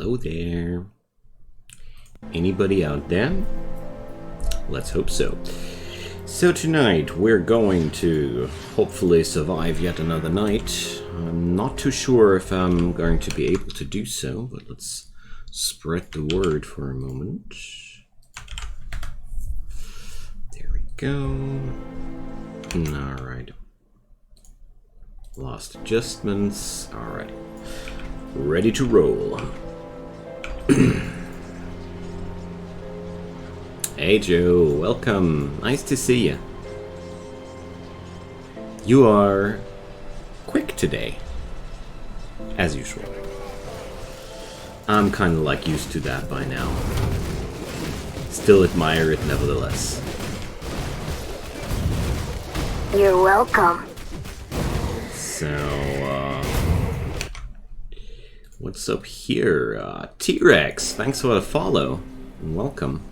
Hello there. Anybody out there? Let's hope so. So tonight we're going to hopefully survive yet another night. I'm not too sure if I'm going to be able to do so, but let's spread the word for a moment. There we go. Alright. Lost adjustments. Alright. Ready to roll. Hey Joe, welcome. Nice to see you. You are quick today, as usual. I'm kind of like used to that by now. Still admire it nevertheless. You're welcome. So, what's up here? T-Rex, thanks for the follow. Welcome.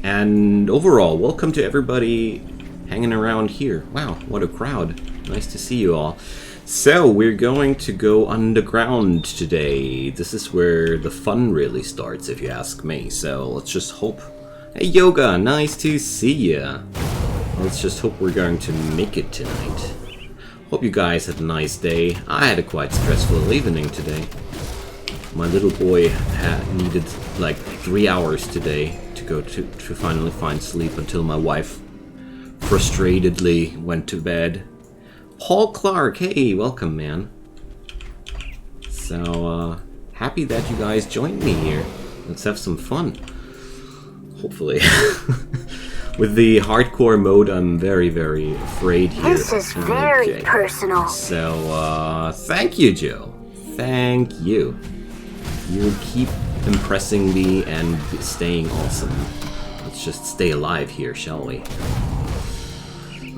And overall, welcome to everybody hanging around here. Wow, what a crowd. Nice to see you all. So, we're going to go underground today. This is where the fun really starts, if you ask me. So, let's just hope... Hey, Yoga, nice to see ya. Let's just hope we're going to make it tonight. Hope you guys had a nice day. I had a quite stressful evening today. My little boy needed like 3 hours today to go to finally find sleep until my wife frustratedly went to bed. Paul Clark, hey, welcome, man. So, happy that you guys joined me here. Let's have some fun. Hopefully. With the hardcore mode, I'm very, very afraid here. This is very personal. So, thank you, Joe. Thank you. You keep impressing me and staying awesome. Let's just stay alive here, shall we?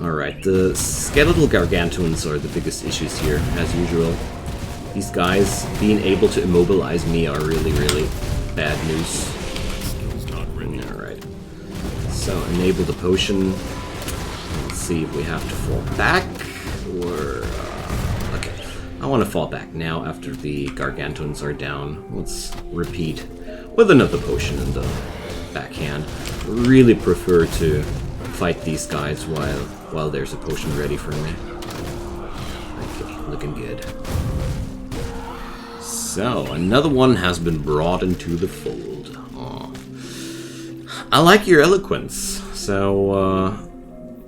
Alright, the skeletal gargantuans are the biggest issues here, as usual. These guys being able to immobilize me are really, really bad news. Alright. So, enable the potion. Let's see if we have to fall back, or... okay. I want to fall back now after the gargantuans are down. Let's repeat with another potion in the backhand. Really prefer to fight these guys while there's a potion ready for me. Okay, looking good. So, another one has been brought into the fold. Aw. I like your eloquence. So,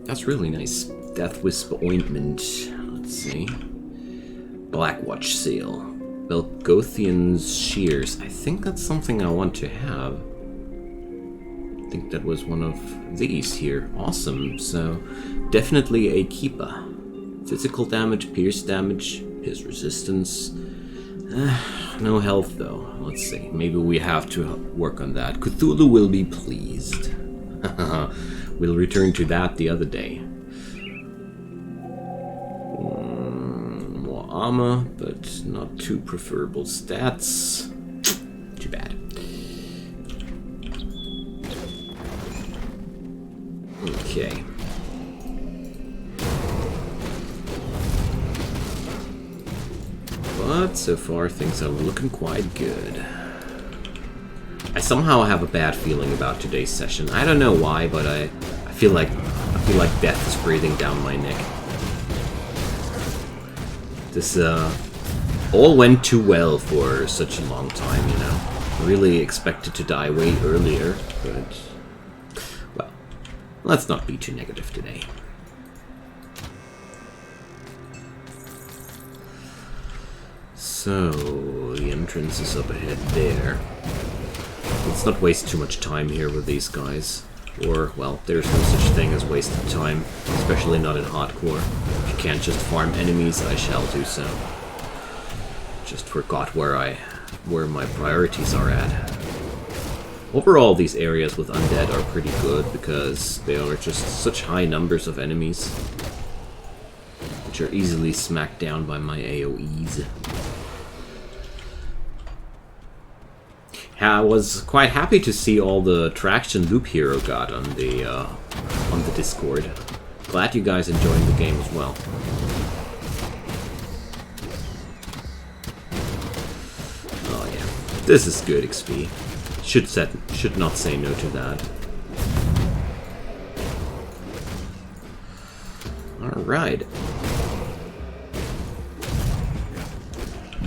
that's really nice. Death Wisp Ointment. Let's see. Blackwatch Seal. Belgothian's Shears. I think that's something I want to have. I think that was one of these here. Awesome. So, definitely a keeper. Physical damage, pierce damage, pierce resistance. No health though. Let's see. Maybe we have to work on that. Cthulhu will be pleased. We'll return to that the other day. More armor, but not too preferable stats. Too bad. Okay. But so far things are looking quite good. I somehow have a bad feeling about today's session. I don't know why, but I feel like death is breathing down my neck. This all went too well for such a long time, you know. Really expected to die way earlier, but well, let's not be too negative today. So, the entrance is up ahead there. Let's not waste too much time here with these guys. Or, well, there's no such thing as wasted time, especially not in hardcore. If you can't just farm enemies, I shall do so. Just forgot where my priorities are at. Overall, these areas with undead are pretty good because they are just such high numbers of enemies, which are easily smacked down by my AoEs. I was quite happy to see all the traction Loop Hero got on the Discord. Glad you guys enjoying the game as well. Oh yeah, this is good XP. Should not say no to that. Alright.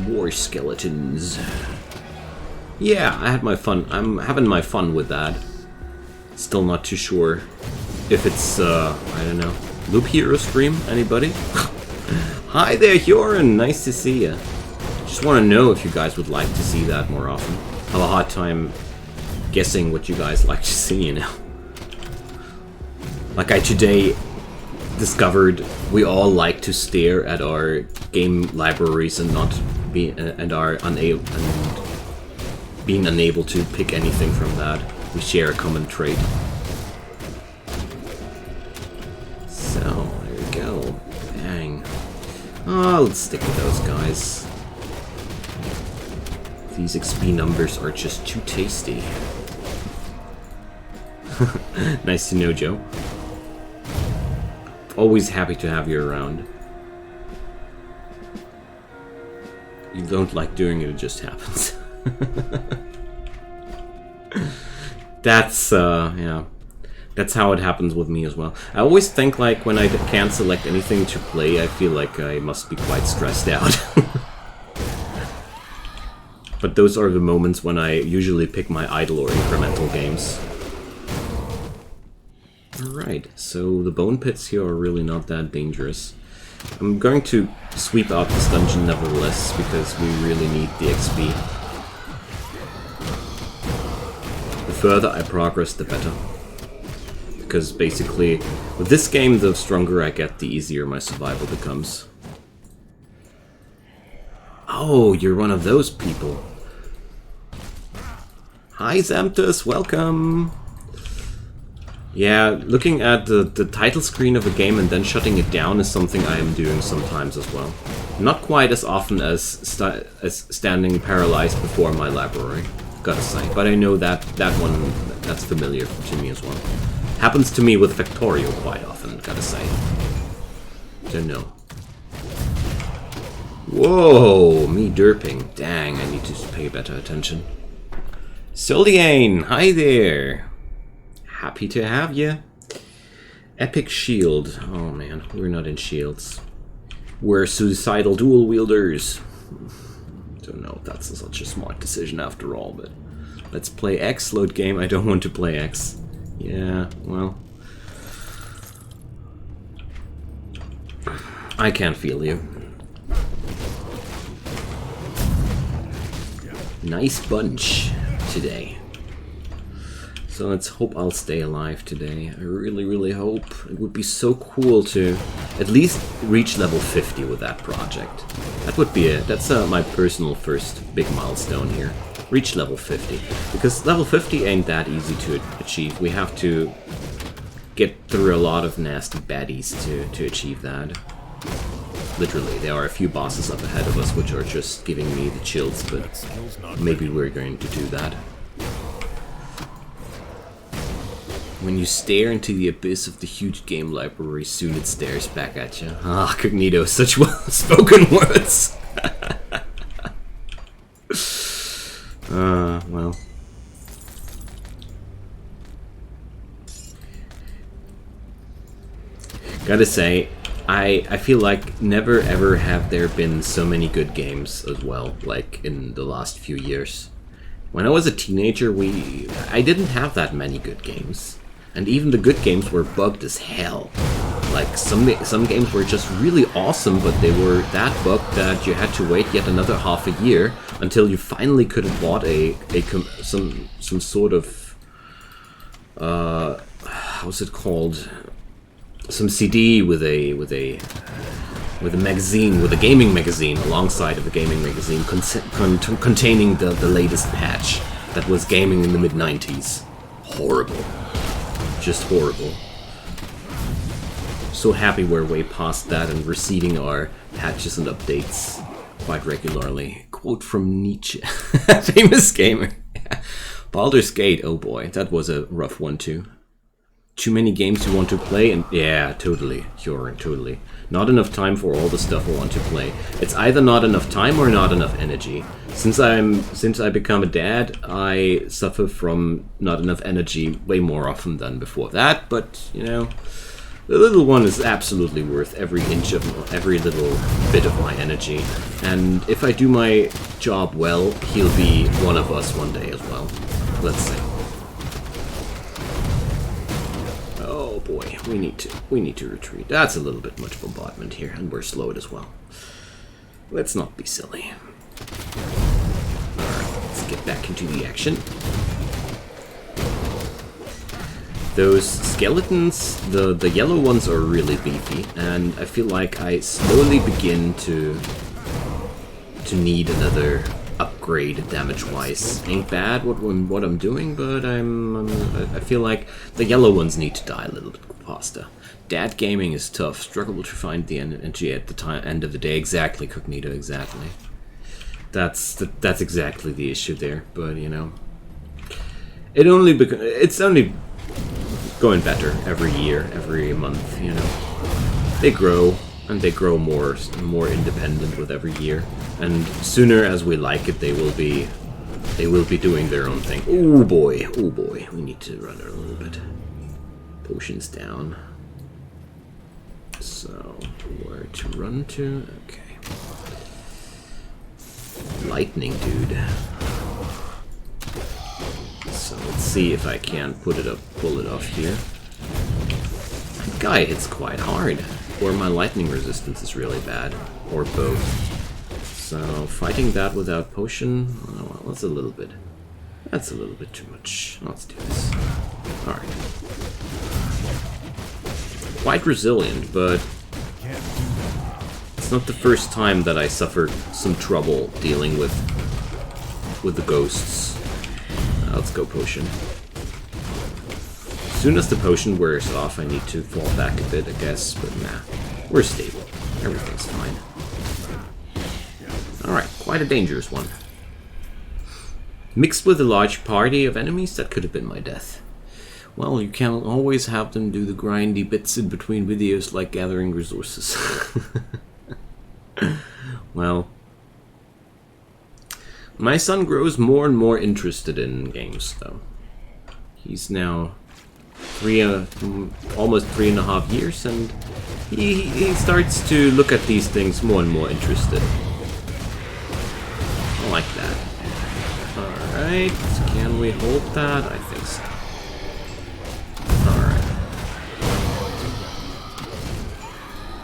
More skeletons. Yeah, I had my fun. I'm having my fun with that. Still not too sure if it's, I don't know. Loop Hero stream? Anybody? Hi there, Hyorin! Nice to see ya. Just want to know if you guys would like to see that more often. Have a hard time guessing what you guys like to see, you know. Like I today discovered we all like to stare at our game libraries and not be being unable to pick anything from that. We share a common trait. So there we go. Bang. Oh, let's stick with those guys. These XP numbers are just too tasty. Nice to know, Joe. Always happy to have you around. You don't like doing it, it just happens. That's, yeah. That's how it happens with me as well. I always think, like, when I can't select anything to play, I feel like I must be quite stressed out. But those are the moments when I usually pick my idle or incremental games. Alright, so the bone pits here are really not that dangerous. I'm going to sweep out this dungeon nevertheless, because we really need the XP. The further I progress, the better. Because basically, with this game, the stronger I get, the easier my survival becomes. Oh, you're one of those people. Hi Zamtus, welcome! Yeah, looking at the title screen of a game and then shutting it down is something I am doing sometimes as well. Not quite as often as standing paralyzed before my library, gotta say. But I know that one, that's familiar to me as well. Happens to me with Factorio quite often, gotta say. Don't know. Whoa, me derping. Dang, I need to pay better attention. Soliane, hi there! Happy to have you. Epic shield. Oh man, we're not in shields. We're suicidal dual wielders. Don't know if that's such a smart decision after all, but let's play X, load game. I don't want to play X. Yeah, well. I can't feel you. Nice bunch today. So let's hope I'll stay alive today. I really, really hope. It would be so cool to at least reach level 50 with that project. That would be that's my personal first big milestone here. Reach level 50. Because level 50 ain't that easy to achieve. We have to get through a lot of nasty baddies to achieve that. Literally, there are a few bosses up ahead of us which are just giving me the chills, but maybe we're going to do that. When you stare into the abyss of the huge game library, soon it stares back at you. Ah, Cognito, such well-spoken words! Well. Gotta say, I feel like never ever have there been so many good games as well, like in the last few years. When I was a teenager, I didn't have that many good games. And even the good games were bugged as hell. Like, some games were just really awesome, but they were that bugged that you had to wait yet another half a year until you finally could have bought some sort of how's it called? Some CD with a magazine, with a gaming magazine alongside of a gaming magazine containing the latest patch that was gaming in the mid-90s. Horrible. Just horrible. So happy we're way past that and receiving our patches and updates quite regularly. Quote from Nietzsche. Famous gamer. Baldur's Gate, oh boy, that was a rough one too. too many games you want to play, and yeah, totally, Hyorin, totally. Not enough time for all the stuff I want to play. It's either not enough time or not enough energy. Since I become a dad, I suffer from not enough energy way more often than before that, but, you know, the little one is absolutely worth every inch of every little bit of my energy. And if I do my job well, he'll be one of us one day as well. Let's see. Oh boy, we need to retreat. That's a little bit much bombardment here, and we're slowed as well. Let's not be silly. Alright, let's get back into the action. Those skeletons, the yellow ones are really beefy, and I feel like I slowly begin to need another upgrade damage-wise. Ain't bad what I'm doing, but I feel like the yellow ones need to die a little bit faster. Dad gaming is tough. Struggle to find the energy at the end of the day. Exactly, Cognito. Exactly. That's exactly the issue there. But you know, it's only going better every year, every month. You know, they grow. And they grow more independent with every year. And sooner as we like it, they will be doing their own thing. Oh boy, we need to run it a little bit. Potions down. So where to run to? Okay. Lightning, dude. So let's see if I can pull it off here. That guy hits quite hard. Or my lightning resistance is really bad. Or both. So, fighting that without potion, oh, well, that's a little bit too much. Let's do this. Alright. Quite resilient, but it's not the first time that I suffered some trouble dealing with the ghosts. Let's go potion. As soon as the potion wears off, I need to fall back a bit, I guess, but nah. We're stable. Everything's fine. Alright, quite a dangerous one. Mixed with a large party of enemies, that could have been my death. Well, you can't always have them do the grindy bits in between videos like gathering resources. Well, my son grows more and more interested in games, though. He's now almost 3.5 years, and he starts to look at these things more and more interested. I like that. Alright, can we hold that? I think so. Alright.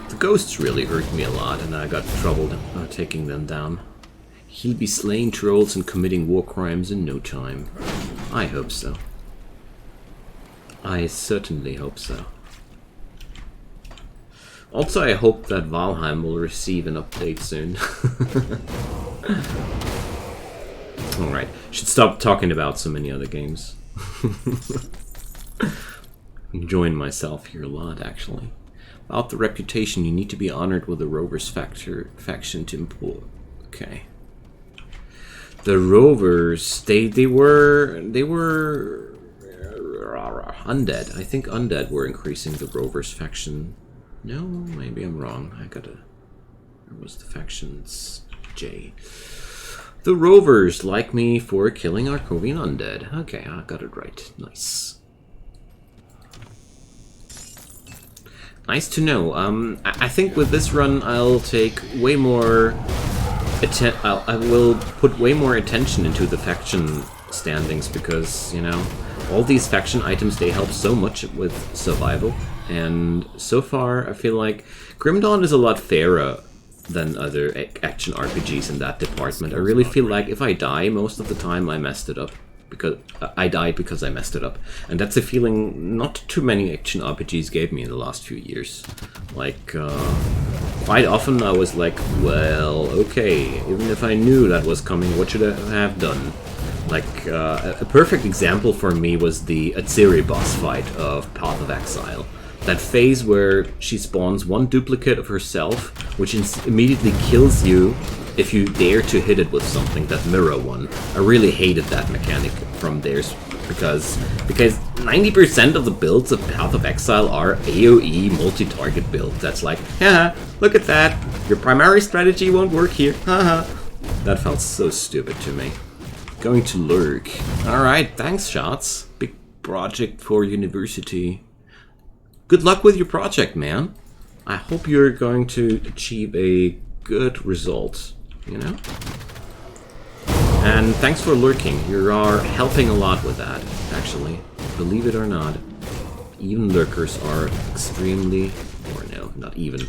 The ghosts really hurt me a lot, and I got trouble taking them down. He'll be slaying trolls and committing war crimes in no time. I hope so. I certainly hope so. Also, I hope that Valheim will receive an update soon. Alright, should stop talking about so many other games. Enjoying myself here a lot, actually. About the reputation, you need to be honored with the Rovers faction to import. Okay. The Rovers, they were Undead. I think Undead were increasing the Rovers faction. No, maybe I'm wrong. Where was the factions? J. The Rovers like me for killing Arcovian Undead. Okay, I got it right. Nice. Nice to know. I think with this run I'll take way more I will put way more attention into the faction standings because, you know, all these faction items, they help so much with survival, and so far I feel like Grim Dawn is a lot fairer than other action RPGs in that department. I really feel like if I die, most of the time I messed it up. Because I died because I messed it up. And that's a feeling not too many action RPGs gave me in the last few years. Like, quite often I was like, well, okay, even if I knew that was coming, what should I have done? Like, a perfect example for me was the Atziri boss fight of Path of Exile. That phase where she spawns one duplicate of herself, which immediately kills you if you dare to hit it with something, that mirror one. I really hated that mechanic from theirs because 90% of the builds of Path of Exile are AoE multi-target builds. That's like, haha, look at that. Your primary strategy won't work here. Haha. That felt so stupid to me. Going to lurk. Alright, thanks, Shots. Big project for university. Good luck with your project, man. I hope you're going to achieve a good result, you know? And thanks for lurking. You are helping a lot with that, actually. Believe it or not. Even lurkers are extremely... or no, not even.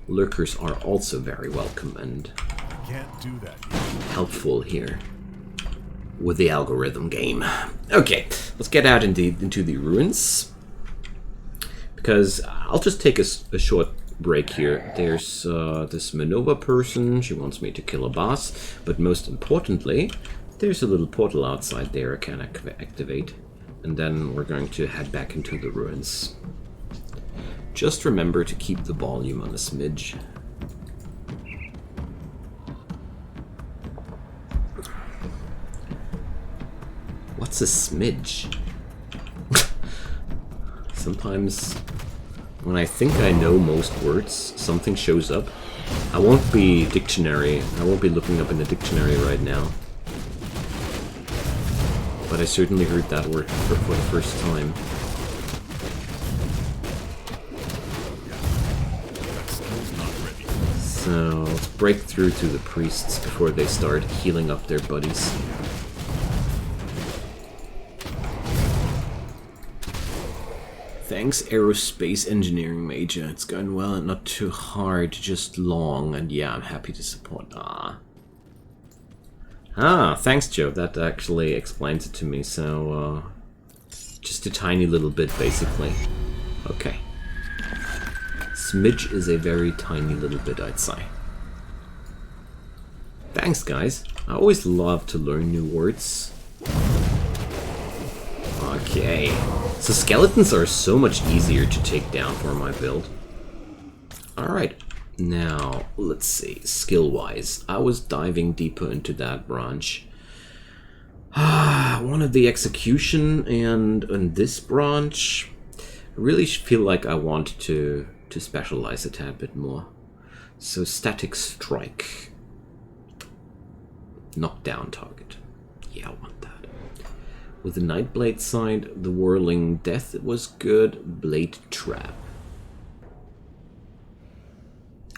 Lurkers are also very welcome and can't do that. helpful here with the algorithm game. Okay, let's get out into the ruins. Because I'll just take a short break here. There's this Minova person. She wants me to kill a boss. But most importantly, there's a little portal outside there I can activate. And then we're going to head back into the ruins. Just remember to keep the volume on a smidge. What's a smidge? Sometimes when I think I know most words, something shows up. I won't be looking up in the dictionary right now. But I certainly heard that word for the first time. So let's break through to the priests before they start healing up their buddies. Thanks, Aerospace Engineering Major. It's going well and not too hard, just long. And yeah, I'm happy to support. Thanks, Joe. That actually explains it to me. So, just a tiny little bit, basically. Okay. Smidge is a very tiny little bit, I'd say. Thanks, guys. I always love to learn new words. Okay. So skeletons are so much easier to take down for my build. Alright. Now, let's see. Skill-wise, I was diving deeper into that branch. One of the execution and this branch. I really feel like I want to specialize a tad bit more. So static strike. Knockdown target. Yeah, I want that. With the Nightblade side, the Whirling Death was good. Blade Trap.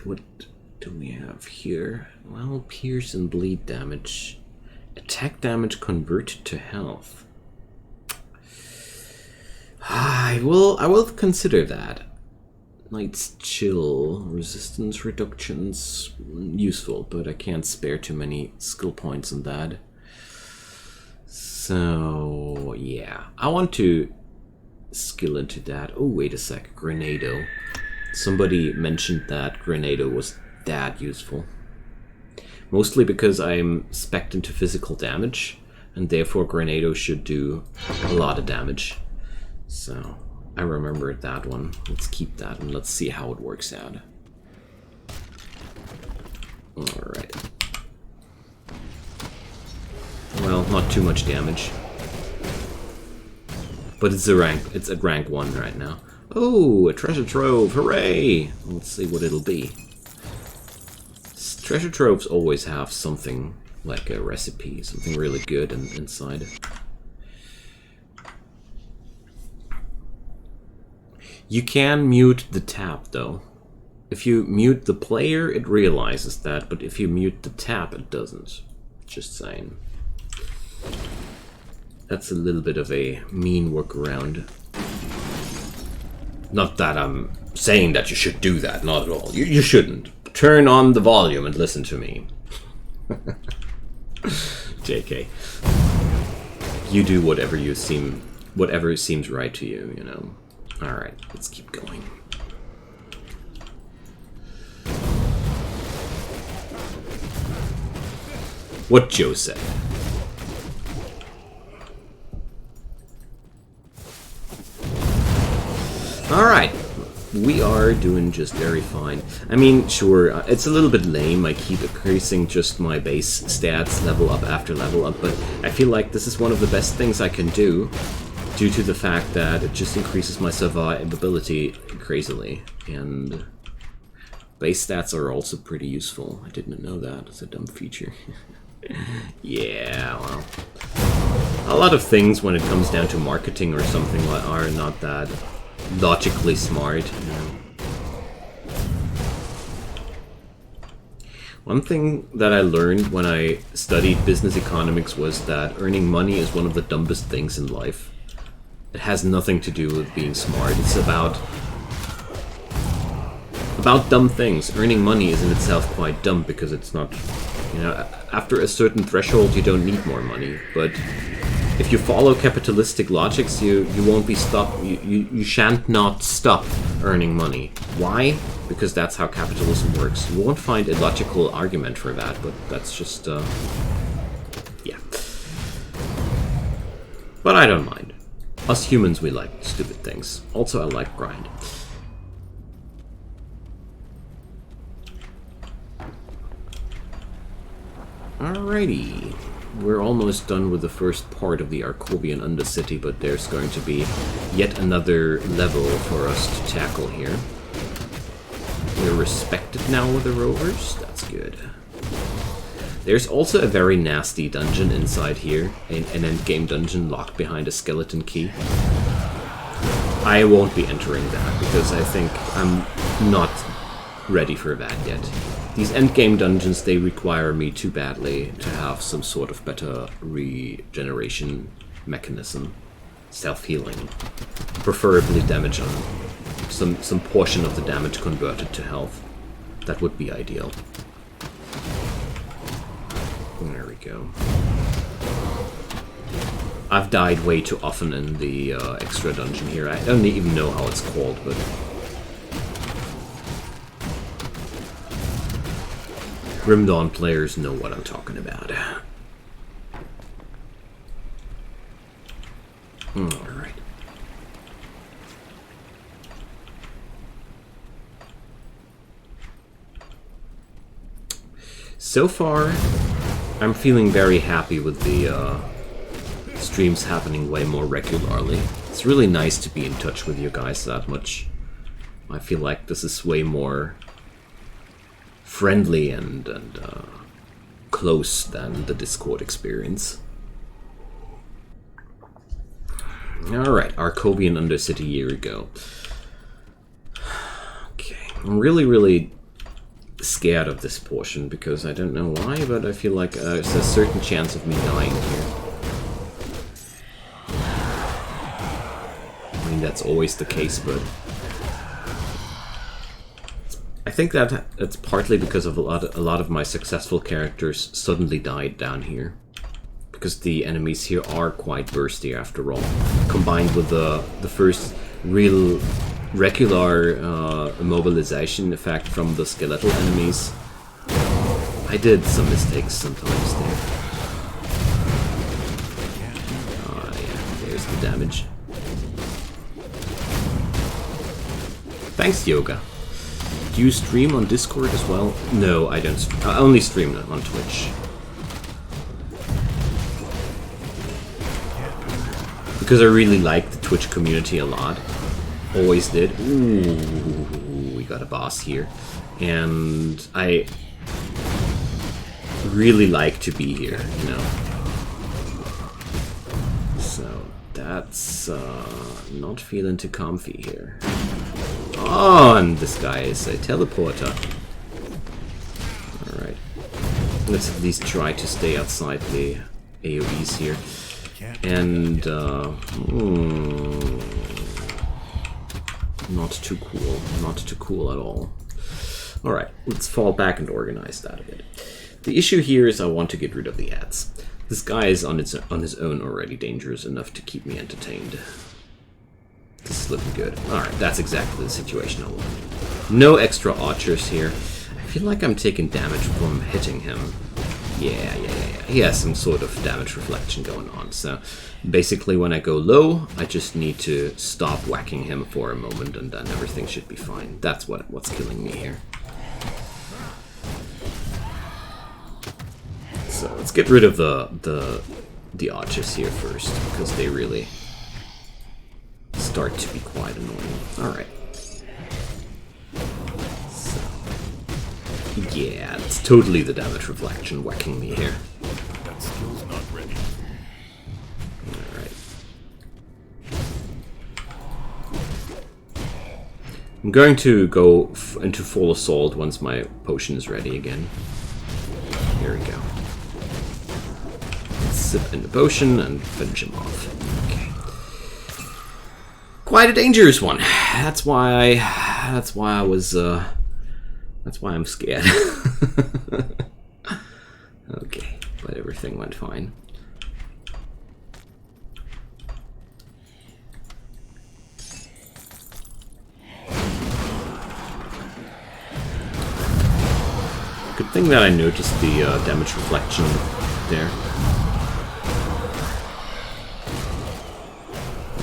What do we have here? Well, pierce and bleed damage. Attack damage converted to health. I will consider that. Night's Chill, resistance reductions, useful, but I can't spare too many skill points on that. So, yeah, I want to skill into that. Oh, wait a sec, Grenado. Somebody mentioned that Grenado was that useful. Mostly because I'm spec'd into physical damage, and therefore Grenado should do a lot of damage. So, I remembered that one. Let's keep that and let's see how it works out. Alright. Well, not too much damage. But it's at rank 1 right now. Oh, a treasure trove, hooray! Let's see what it'll be. Treasure troves always have something like a recipe, something really good inside. You can mute the tap though. If you mute the player, it realizes that, but if you mute the tap, it doesn't. Just saying. That's a little bit of a mean workaround. Not that I'm saying that you should do that, not at all. You shouldn't. Turn on the volume and listen to me. JK. You do whatever seems right to you, you know. Alright, let's keep going. What Joe said. Alright. we are doing just very fine. I mean, sure, it's a little bit lame. I keep increasing just my base stats level up after level up, but I feel like this is one of the best things I can do due to the fact that it just increases my survivability crazily. And base stats are also pretty useful. I didn't know that. It's a dumb feature. Yeah, well. A lot of things when it comes down to marketing or something are not that logically smart, you know. One thing that I learned when I studied business economics was that earning money is one of the dumbest things in life. It has nothing to do with being smart. It's about dumb things. Earning money is in itself quite dumb because it's not, you know, after a certain threshold you don't need more money, but if you follow capitalistic logics, you won't be stopped. You shan't not stop earning money. Why? Because that's how capitalism works. You won't find a logical argument for that, but that's just yeah. But I don't mind. Us humans, we like stupid things. Also, I like grind. Alrighty. We're almost done with the first part of the Arcovian Undercity, but there's going to be yet another level for us to tackle here. We're respected now with the rovers. That's good. There's also a very nasty dungeon inside here, an endgame dungeon locked behind a skeleton key. I won't be entering that because I think I'm not ready for that yet. These endgame dungeons, they require me too badly to have some sort of better regeneration mechanism. Self-healing. Preferably damage on some portion of the damage converted to health. That would be ideal. There we go. I've died way too often in the extra dungeon here. I don't even know how it's called, but Grim Dawn players know what I'm talking about. Alright. So far, I'm feeling very happy with the streams happening way more regularly. It's really nice to be in touch with you guys that much. I feel like this is way more friendly and close than the Discord experience. Alright, Arcovian Undercity a year ago. Okay, I'm really scared of this portion because I don't know why, but I feel like there's a certain chance of me dying here. I mean, that's always the case, but I think that it's partly because of a lot of my successful characters suddenly died down here, because the enemies here are quite bursty after all. Combined with the first real regular immobilization effect from the skeletal enemies, I did some mistakes sometimes there. Yeah, there's the damage. Thanks, Yoga. Do you stream on Discord as well? No, I don't. I only stream on Twitch. Because I really like the Twitch community a lot. Always did. Ooh, we got a boss here. And I really like to be here, you know. So that's not feeling too comfy here. Oh, and this guy is a teleporter. Alright. Let's at least try to stay outside the AoEs here. And, not too cool. Not too cool at all. Alright, let's fall back and organize that a bit. The issue here is I want to get rid of the ads. This guy is on his own already dangerous enough to keep me entertained. This is looking good. Alright, that's exactly the situation I want. No extra archers here. I feel like I'm taking damage from hitting him. Yeah. he has some sort of damage reflection going on. So basically when I go low, I just need to stop whacking him for a moment and then everything should be fine. That's what's killing me here. So let's get rid of the archers here first, because they really start to be quite annoying. Alright. So, yeah, it's totally the damage reflection whacking me here. That skill's not ready. Alright. I'm going to go into full assault once my potion is ready again. Here we go. Sip in the potion and finish him off. Okay. Quite a dangerous one. That's why I was that's why I'm scared. Okay, but everything went fine. Good thing that I noticed the damage reflection there.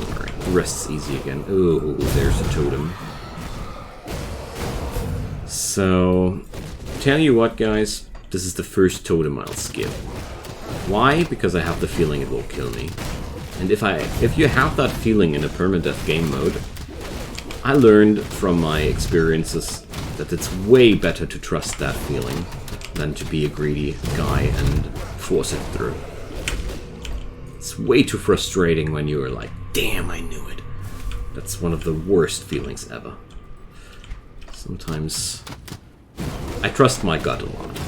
Alright, the rest's easy again. Oh, there's a totem. So, tell you what, guys, this is the first totem I'll skip. Why? Because I have the feeling it will kill me. And if you have that feeling in a permadeath game mode, I learned from my experiences that it's way better to trust that feeling than to be a greedy guy and force it through. It's way too frustrating when you are like, damn, I knew it. That's one of the worst feelings ever. Sometimes I trust my gut a lot.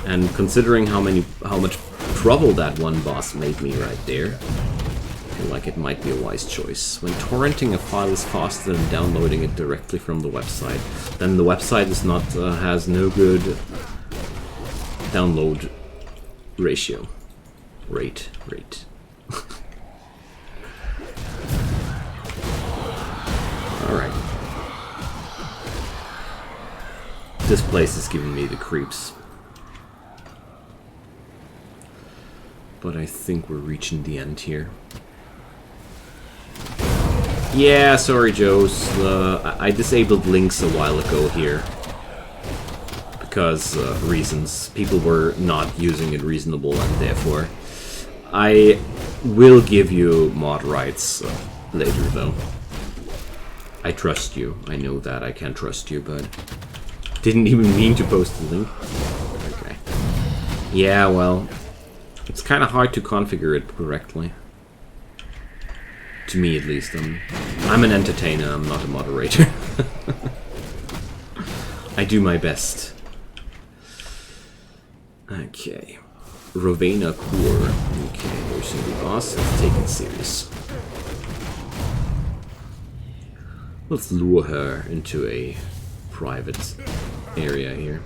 And considering how much trouble that one boss made me right there, I feel like it might be a wise choice. When torrenting a file is faster than downloading it directly from the website, then the website is not has no good download ratio. Rate. Alright. This place is giving me the creeps. But I think we're reaching the end here. Yeah, sorry, Joes. I disabled links a while ago here. Because reasons. People were not using it reasonable, and therefore I will give you mod rights later, though. I trust you. I know that I can trust you, but didn't even mean to post the link. Okay. Yeah, well, it's kind of hard to configure it correctly. To me, at least. I'm an entertainer, I'm not a moderator. I do my best. Okay. Rovena Core. Okay, there's a new boss. Let's take it serious. Let's lure her into a private area here.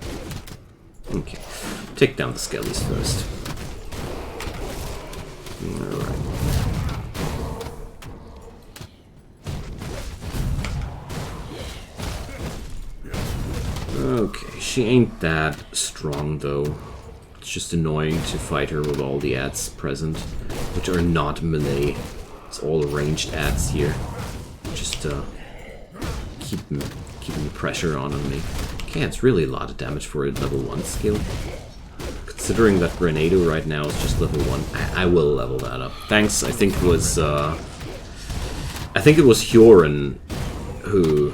Okay. Take down the skellies first. Alright. Okay, she ain't that strong though. It's just annoying to fight her with all the ads present, which are not melee. It's all ranged ads here. Just keeping the pressure on me. Okay, it's really a lot of damage for a level 1 skill. Considering that Grenado right now is just level 1, I will level that up. Thanks, I think it was Hyorin who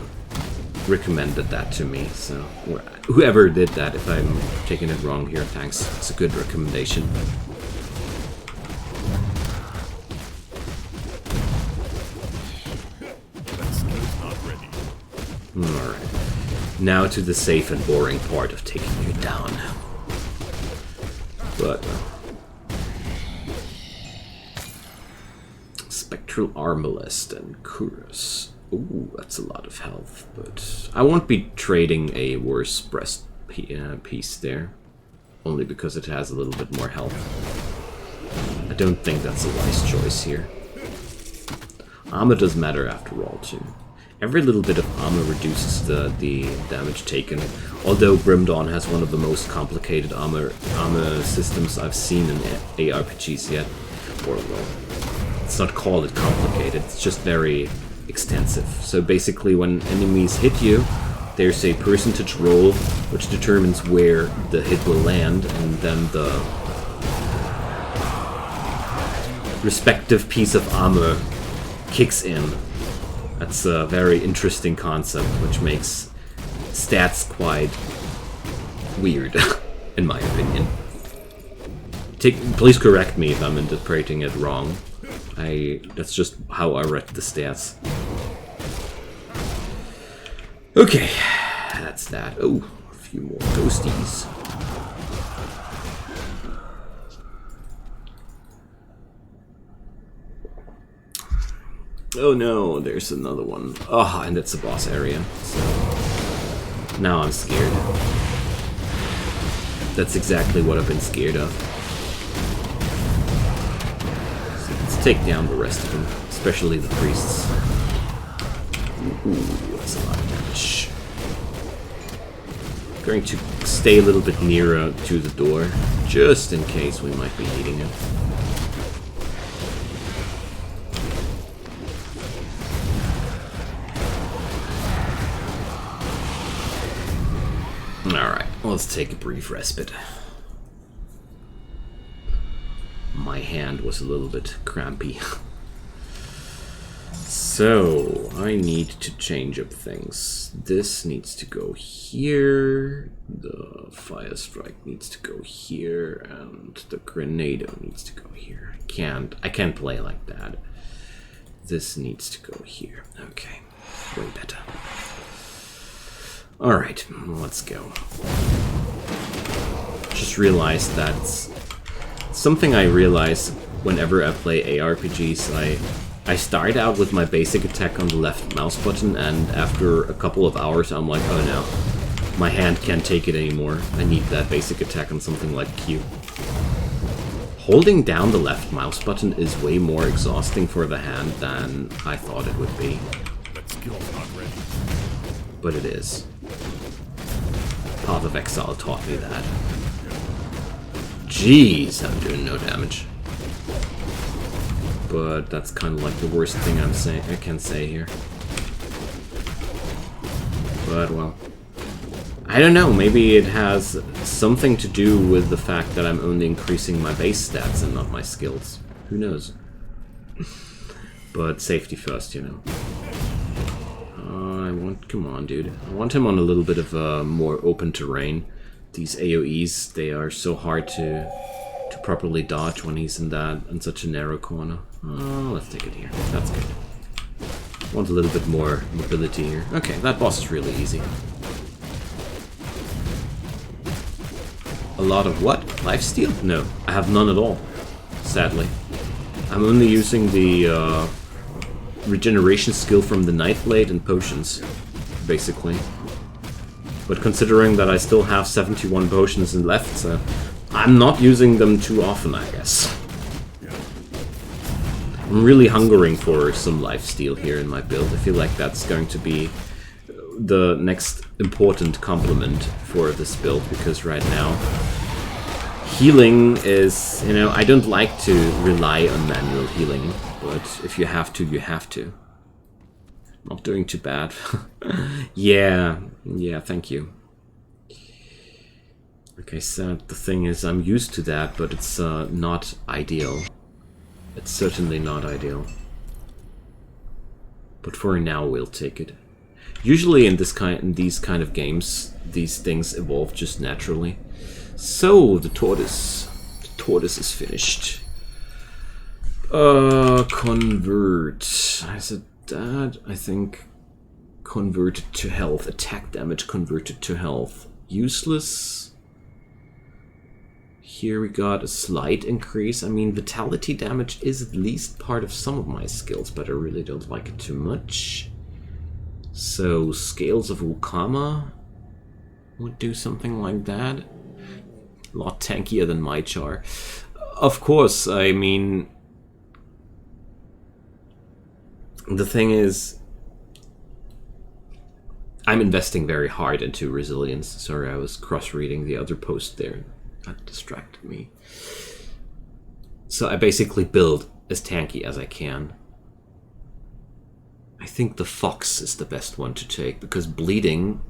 recommended that to me, so whoever did that, if I'm taking it wrong here, thanks. It's a good recommendation. That skill's not ready. Alright. Now to the safe and boring part of taking you down. But Spectral Arbalest and Kurus. Ooh, that's a lot of health, but I won't be trading a worse breast piece there, only because it has a little bit more health. I don't think that's a wise choice here. Armor does matter after all, too. Every little bit of armor reduces the damage taken. Although Grim Dawn has one of the most complicated armor systems I've seen in ARPGs yet. Or, well, let's not call it complicated, it's just very extensive. So basically when enemies hit you, there's a percentage roll which determines where the hit will land, and then the respective piece of armor kicks in. That's a very interesting concept, which makes stats quite weird, in my opinion. Please correct me if I'm interpreting it wrong. That's just how I read the stats. Okay, that's that. Oh, a few more ghosties. Oh no, there's another one. Oh, and it's a boss area. So now I'm scared. That's exactly what I've been scared of. So let's take down the rest of them, especially the priests. Ooh, that's a lot of damage. Going to stay a little bit nearer to the door, just in case we might be needing it. Alright, let's take a brief respite. My hand was a little bit crampy. So, I need to change up things. This needs to go here, the fire strike needs to go here, and the grenado needs to go here. I can't play like that. This needs to go here. Okay, way better. Alright, let's go. Just realized that's something I realize whenever I play ARPGs. I start out with my basic attack on the left mouse button, and after a couple of hours I'm like, oh no, my hand can't take it anymore. I need that basic attack on something like Q. Holding down the left mouse button is way more exhausting for the hand than I thought it would be. That skill's not ready. But it is. Path of Exile taught me that. Jeez, I'm doing no damage. But that's kind of like the worst thing I can say here. But, well, I don't know, maybe it has something to do with the fact that I'm only increasing my base stats and not my skills. Who knows? But safety first, you know. Come on, dude. I want him on a little bit of more open terrain. These AoEs, they are so hard to properly dodge when he's in such a narrow corner. Oh, let's take it here. That's good. Want a little bit more mobility here. Okay, that boss is really easy. A lot of what? Lifesteal? No, I have none at all, sadly. I'm only using the regeneration skill from the Nightblade and potions, basically. But considering that I still have 71 potions left, so I'm not using them too often, I guess. I'm really hungering for some lifesteal here in my build. I feel like that's going to be the next important complement for this build, because right now healing is, you know, I don't like to rely on manual healing, but if you have to, you have to. Not doing too bad. yeah, thank you. Okay, so the thing is, I'm used to that, but it's not ideal. It's certainly not ideal. But for now, we'll take it. Usually in these kind of games, these things evolve just naturally. So, the tortoise. The tortoise is finished. Convert. I said that, I think. Converted to health. Attack damage converted to health. Useless. Here we got a slight increase. I mean, vitality damage is at least part of some of my skills, but I really don't like it too much. So, Scales of Ukama would do something like that. A lot tankier than my char. Of course, I mean, the thing is, I'm investing very hard into resilience. Sorry, I was cross-reading the other post there. That distracted me. So I basically build as tanky as I can. I think the fox is the best one to take, because bleeding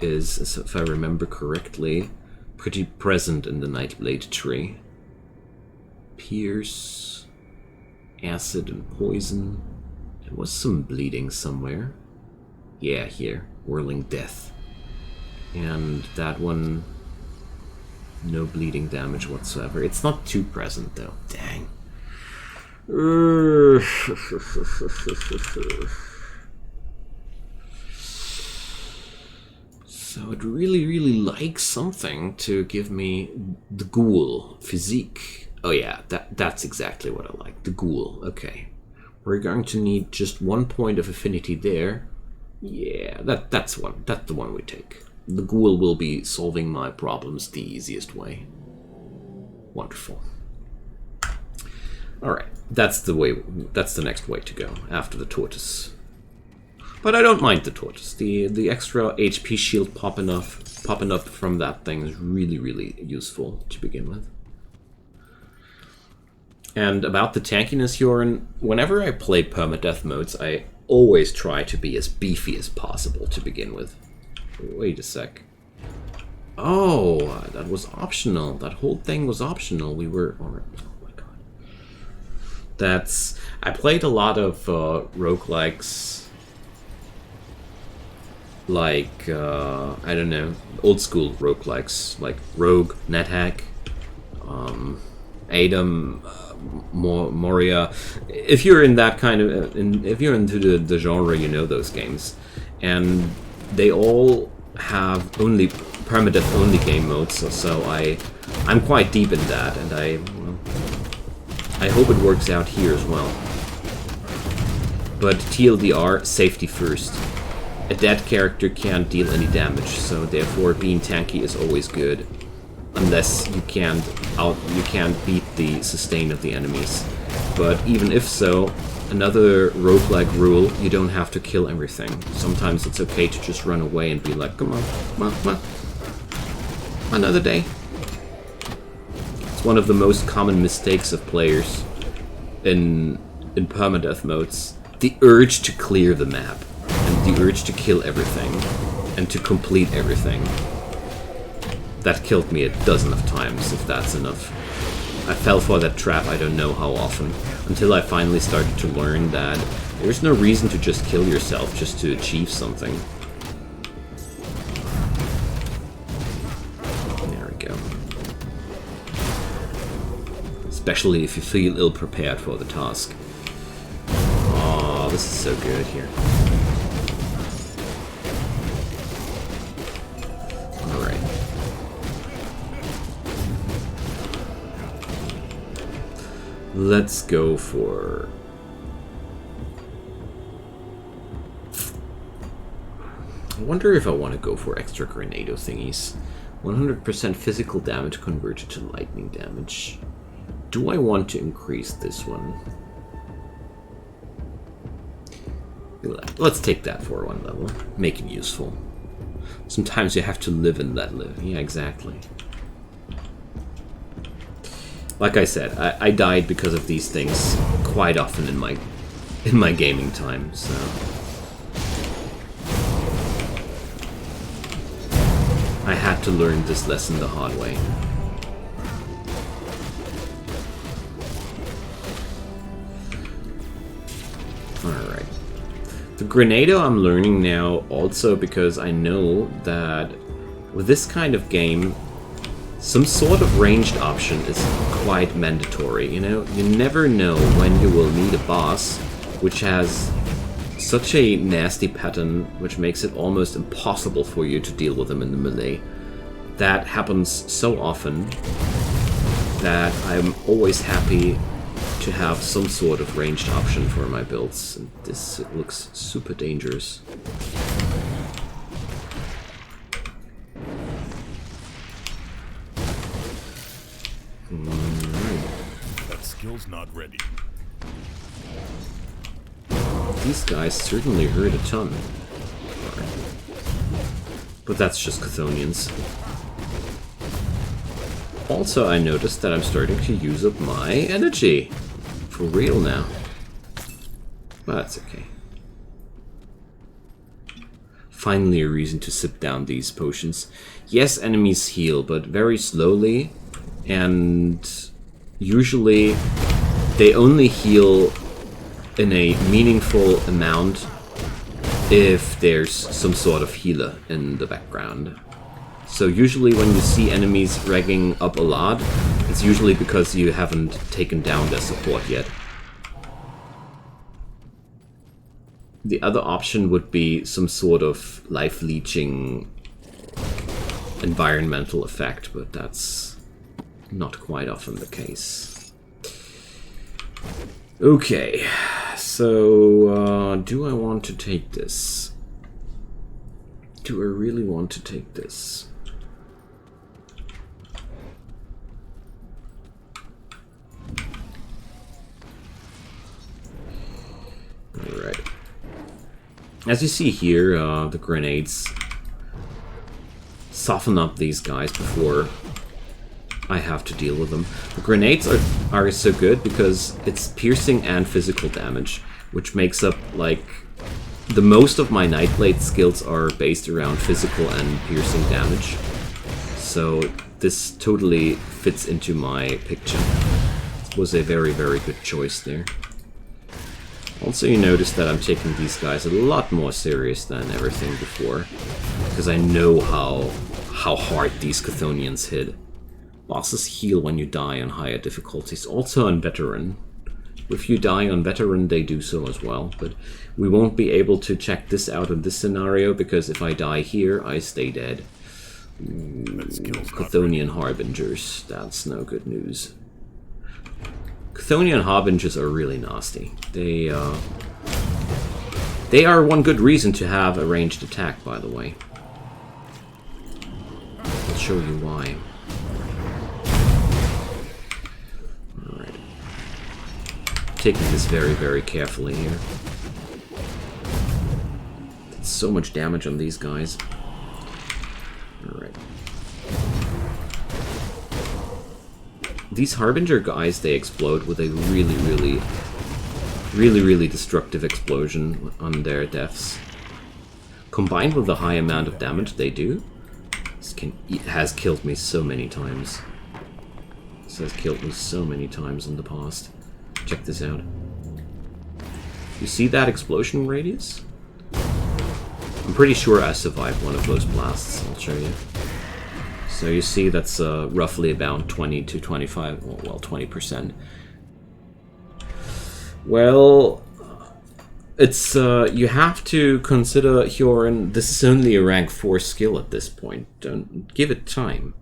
is, if I remember correctly, pretty present in the Nightblade tree. Pierce, acid and poison. There was some bleeding somewhere. Yeah, here. Whirling Death. And that one, no bleeding damage whatsoever. It's not too present though. Dang. So I'd really like something to give me the ghoul physique. Oh yeah, that's exactly what I like. The ghoul. Okay. We're going to need just 1 point of affinity there. Yeah, that's the one we take. The ghoul will be solving my problems the easiest way. Wonderful. Alright, that's the next way to go, after the tortoise. But I don't mind the tortoise. The extra HP shield popping up from that thing is really useful to begin with. And about the tankiness, Joran, whenever I play permadeath modes, I always try to be as beefy as possible to begin with. Wait a sec. Oh, that was optional. That whole thing was optional. We were... Oh my god. I played a lot of roguelikes. Like, I don't know, old school roguelikes. Like Rogue, NetHack, Adam, Moria. If you're in that kind of... if you're into the genre, you know those games. And they all have only permadeath only game modes, so I'm quite deep in that, and I hope it works out here as well. But TLDR, safety first. A dead character can't deal any damage, so therefore being tanky is always good, unless you can't beat the sustain of the enemies. But even if so, another roguelike rule, you don't have to kill everything. Sometimes it's okay to just run away and be like, come on, another day. It's one of the most common mistakes of players in permadeath modes. The urge to clear the map, and the urge to kill everything, and to complete everything. That killed me a dozen of times, if that's enough. I fell for that trap I don't know how often, until I finally started to learn that there's no reason to just kill yourself just to achieve something. There we go. Especially if you feel ill-prepared for the task. Oh, this is so good here. Alright. Let's go for... I wonder if I want to go for extra grenado thingies. 100% physical damage converted to lightning damage. Do I want to increase this one? Let's take that for one level. Make it useful. Sometimes you have to live in that live. Yeah, exactly. Like I said, I died because of these things quite often in my gaming time, so... I had to learn this lesson the hard way. Alright. The Grenado I'm learning now also because I know that with this kind of game, some sort of ranged option is quite mandatory, you know? You never know when you will meet a boss which has such a nasty pattern which makes it almost impossible for you to deal with them in the melee. That happens so often that I'm always happy to have some sort of ranged option for my builds. And this looks super dangerous. That skill's not ready. These guys certainly hurt a ton. But that's just Chthonians. Also, I noticed that I'm starting to use up my energy. For real now. But that's okay. Finally a reason to sip down these potions. Yes, enemies heal, but very slowly. And usually they only heal in a meaningful amount if there's some sort of healer in the background. So usually when you see enemies ragging up a lot, it's usually because you haven't taken down their support yet. The other option would be some sort of life-leeching environmental effect, but that's not quite often the case. Okay, so do I want to take this? Do I really want to take this? Alright. As you see here, the grenades soften up these guys before I have to deal with them. The grenades are so good because it's piercing and physical damage, which makes up, like, the most of my Nightblade skills are based around physical and piercing damage. So this totally fits into my picture. It was a very, very good choice there. Also, you notice that I'm taking these guys a lot more serious than everything before, because I know how hard these Chthonians hit. Bosses heal when you die on higher difficulties, also on Veteran. If you die on Veteran, they do so as well, but we won't be able to check this out in this scenario, because if I die here, I stay dead. Chthonian Harbingers, that's no good news. Chthonian Harbingers are really nasty. They are one good reason to have a ranged attack, by the way. I'll show you why. Alright. Taking this very, very carefully here. Did so much damage on these guys. Alright. These Harbinger guys, they explode with a really destructive explosion on their deaths. Combined with the high amount of damage they do, it has killed me so many times. This has killed me so many times in the past. Check this out. You see that explosion radius? I'm pretty sure I survived one of those blasts, I'll show you. So you see that's roughly about 20 to 25, well, 20%. Well, it's you have to consider Hyorin. This is only a rank 4 skill at this point. Don't give it time.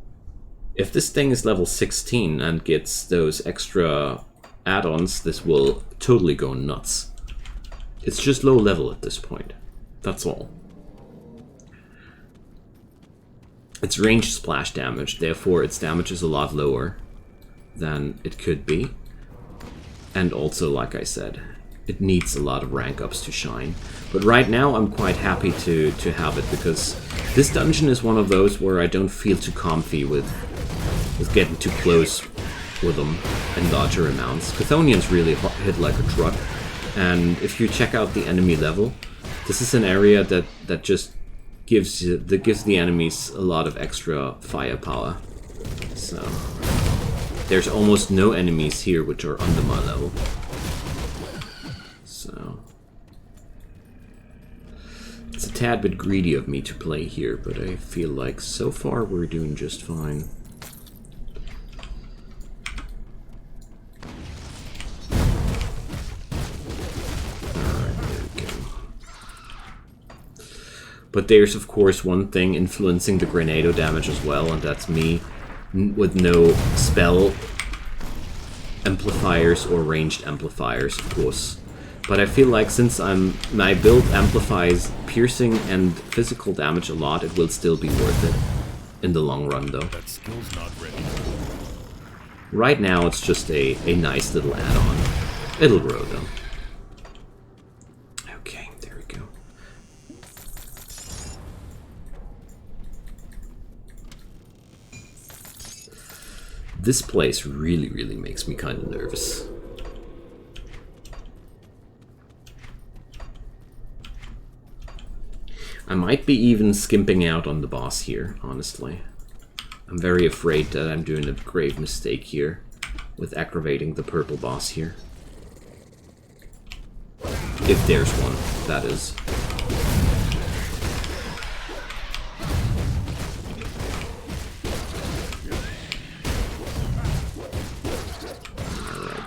If this thing is level 16 and gets those extra add-ons, this will totally go nuts. It's just low level at this point. That's all. It's ranged splash damage, therefore its damage is a lot lower than it could be. And also, like I said, it needs a lot of rank ups to shine. But right now I'm quite happy to have it, because this dungeon is one of those where I don't feel too comfy with getting too close with them in larger amounts. Chthonians really hit like a truck, and if you check out the enemy level, this is an area that just gives the enemies a lot of extra firepower. So there's almost no enemies here which are under my level. So it's a tad bit greedy of me to play here, but I feel like so far we're doing just fine. But there's, of course, one thing influencing the Grenado damage as well, and that's me with no spell amplifiers or ranged amplifiers, of course. But I feel like since my build amplifies piercing and physical damage a lot, it will still be worth it in the long run, though. That skill's not ready. Right now, it's just a nice little add-on. It'll grow, though. This place really, really makes me kind of nervous. I might be even skimping out on the boss here, honestly. I'm very afraid that I'm doing a grave mistake here with aggravating the purple boss here. If there's one, that is. Alright.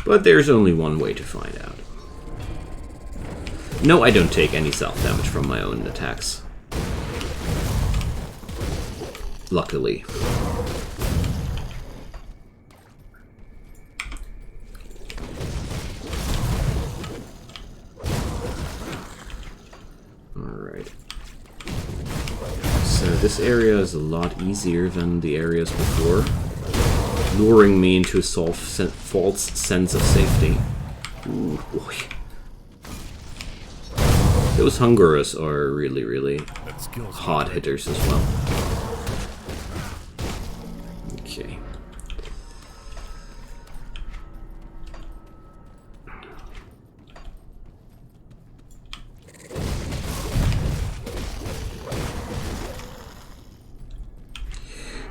But there's only one way to find out. No, I don't take any self-damage from my own attacks. Luckily. Alright. So this area is a lot easier than the areas before, luring me into a false sense of safety. Ooh, boy. Those Hungerers are really, really hard hitters as well. Okay.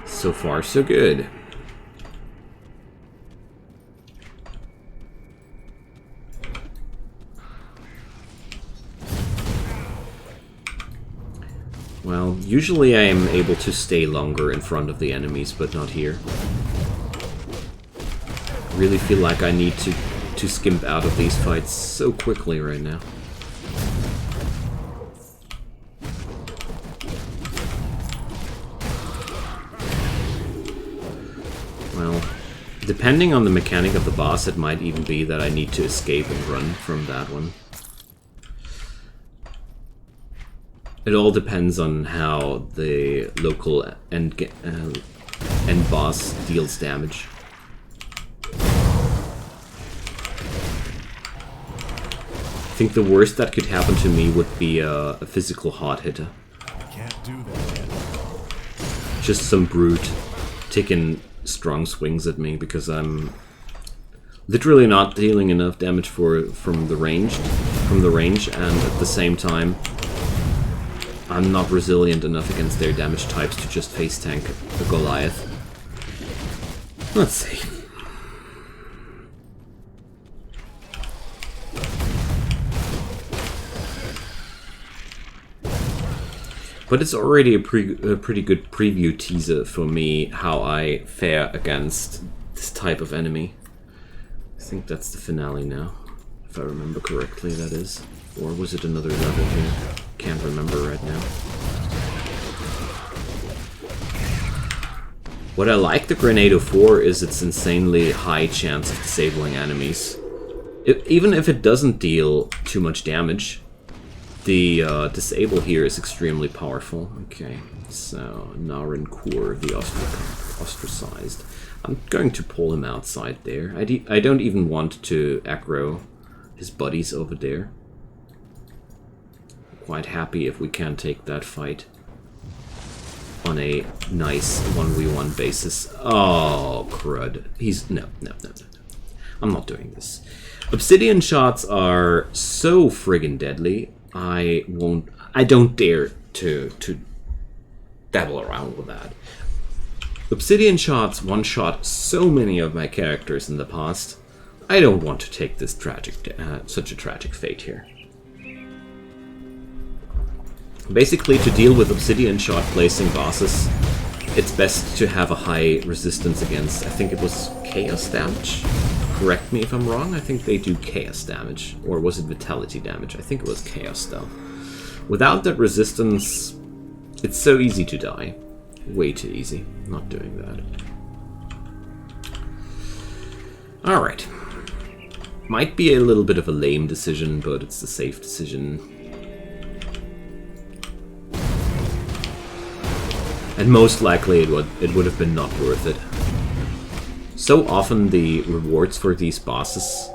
So far, so good. Well, usually I am able to stay longer in front of the enemies, but not here. I really feel like I need to skimp out of these fights so quickly right now. Well, depending on the mechanic of the boss, it might even be that I need to escape and run from that one. It all depends on how the local end boss deals damage. I think the worst that could happen to me would be a physical hard hitter. Can't do that yet. Just some brute taking strong swings at me because I'm literally not dealing enough damage from the range, and at the same time I'm not resilient enough against their damage types to just face tank a Goliath. Let's see. But it's already a pretty good preview teaser for me how I fare against this type of enemy. I think that's the finale now, if I remember correctly, that is. Or was it another level here? Can't remember right now. What I like the Grenado for is its insanely high chance of disabling enemies. Even if it doesn't deal too much damage, the disable here is extremely powerful. Okay, so Narinkur, the ostracized. I'm going to pull him outside there. I don't even want to aggro his buddies over there. Quite happy if we can take that fight on a nice 1v1 basis. Oh, crud. No. I'm not doing this. Obsidian shots are so friggin' deadly. I don't dare to dabble around with that. Obsidian shots one-shot so many of my characters in the past. I don't want to take this such a tragic fate here. Basically, to deal with obsidian shot placing bosses, it's best to have a high resistance against, I think it was chaos damage. Correct me if I'm wrong, I think they do chaos damage. Or was it vitality damage? I think it was chaos though. Without that resistance, it's so easy to die. Way too easy. Not doing that. Alright. Might be a little bit of a lame decision, but it's the safe decision. And most likely it would have been not worth it. So often the rewards for these bosses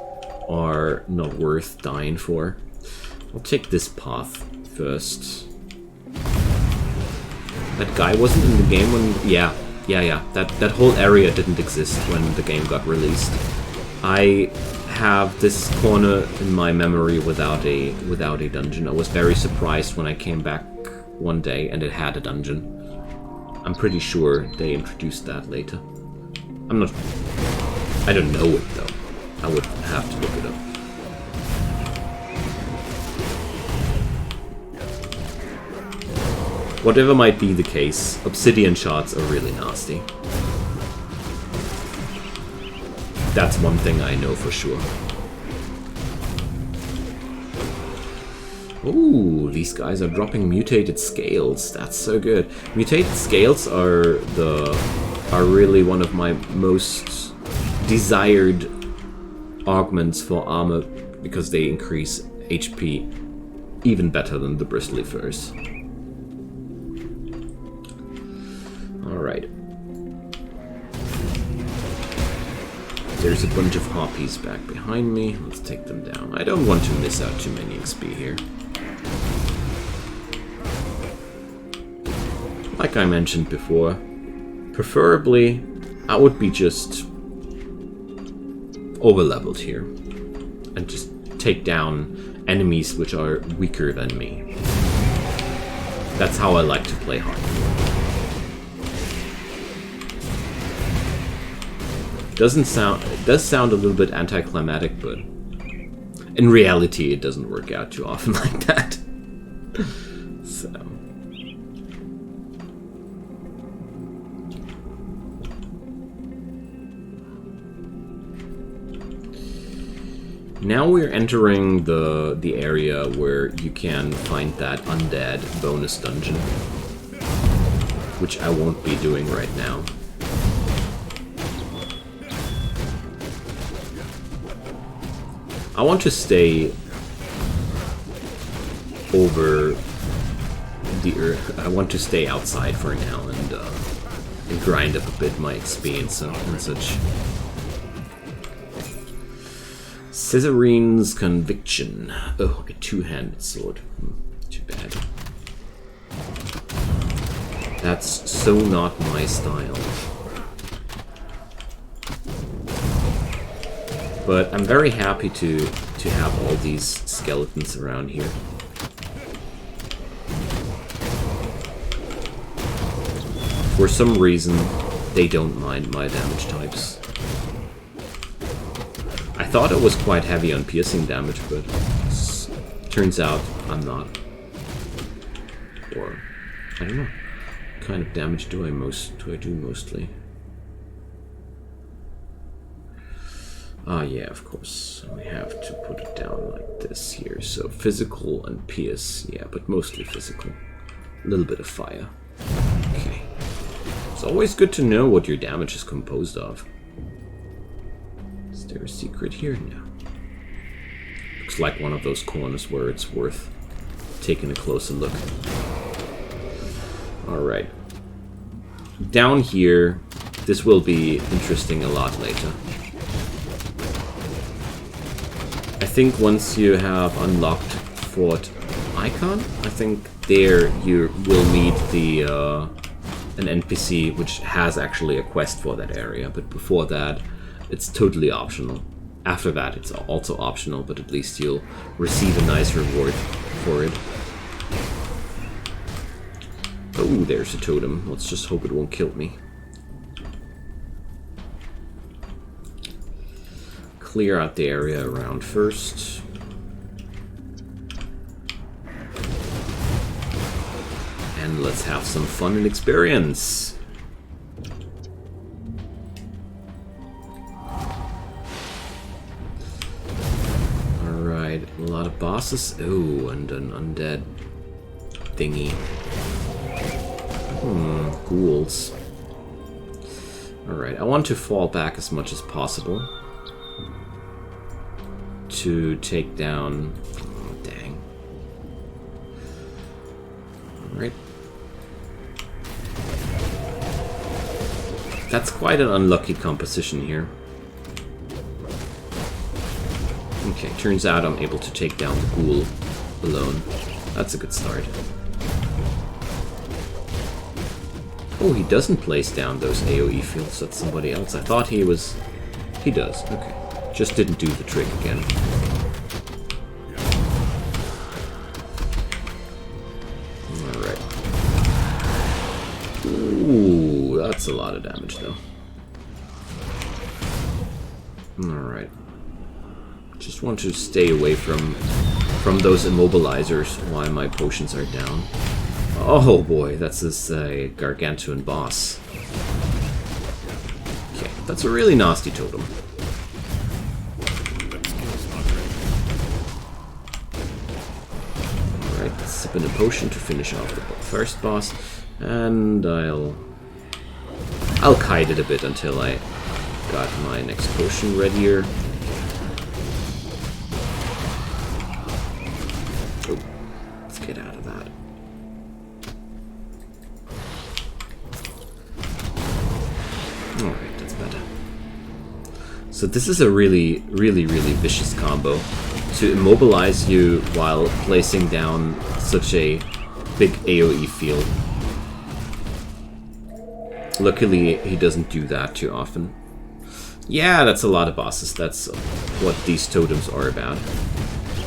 are not worth dying for. I'll take this path first. That guy wasn't in the game when... Yeah. That whole area didn't exist when the game got released. I have this corner in my memory without a dungeon. I was very surprised when I came back one day and it had a dungeon. I'm pretty sure they introduced that later. I don't know it though. I would have to look it up. Whatever might be the case, obsidian shards are really nasty. That's one thing I know for sure. Ooh, these guys are dropping mutated scales. That's so good. Mutated scales are really one of my most desired augments for armor because they increase HP even better than the bristly furs. Alright. There's a bunch of harpies back behind me. Let's take them down. I don't want to miss out too many XP here. Like I mentioned before, preferably I would be just over-leveled here and just take down enemies which are weaker than me. That's how I like to play hardcore. It does sound a little bit anticlimactic, but in reality it doesn't work out too often like that. So now we're entering the area where you can find that undead bonus dungeon, which I won't be doing right now. I want to stay over the earth. I want to stay outside for now and grind up a bit my XP and such. Caesarine's Conviction. Oh, a two-handed sword. Too bad. That's so not my style. But I'm very happy to have all these skeletons around here. For some reason, they don't mind my damage types. I thought it was quite heavy on piercing damage, but turns out I'm not. Or, I don't know. What kind of damage do I do mostly? Ah, yeah, of course. We have to put it down like this here. So physical and pierce, yeah, but mostly physical. A little bit of fire. Okay. It's always good to know what your damage is composed of. Is there a secret here? No. Looks like one of those corners where it's worth taking a closer look. Alright. Down here, this will be interesting a lot later. I think once you have unlocked Fort Icon, I think there you will meet the an NPC which has actually a quest for that area, but before that it's totally optional. After that it's also optional, but at least you'll receive a nice reward for it. Oh, there's a totem. Let's just hope it won't kill me. Clear out the area around first. And let's have some fun and experience. Alright, a lot of bosses. Oh, and an undead thingy. Ghouls. Alright, I want to fall back as much as possible to take down... Oh, dang. Alright. That's quite an unlucky composition here. Okay, turns out I'm able to take down the ghoul alone. That's a good start. Oh, he doesn't place down those AoE fields. That's somebody else. I thought he was... He does. Okay. Just didn't do the trick again. Alright. Ooh, that's a lot of damage, though. Alright. Just want to stay away from those immobilizers while my potions are down. Oh boy, that's this gargantuan boss. Okay, that's a really nasty totem. Alright, let's sip in a potion to finish off the first boss. And I'll kite it a bit until I got my next potion readier. Oh, let's get out of that. Alright, that's better. So this is a really vicious combo. To immobilize you while placing down such a big AoE field. Luckily, he doesn't do that too often. Yeah, that's a lot of bosses. That's what these totems are about.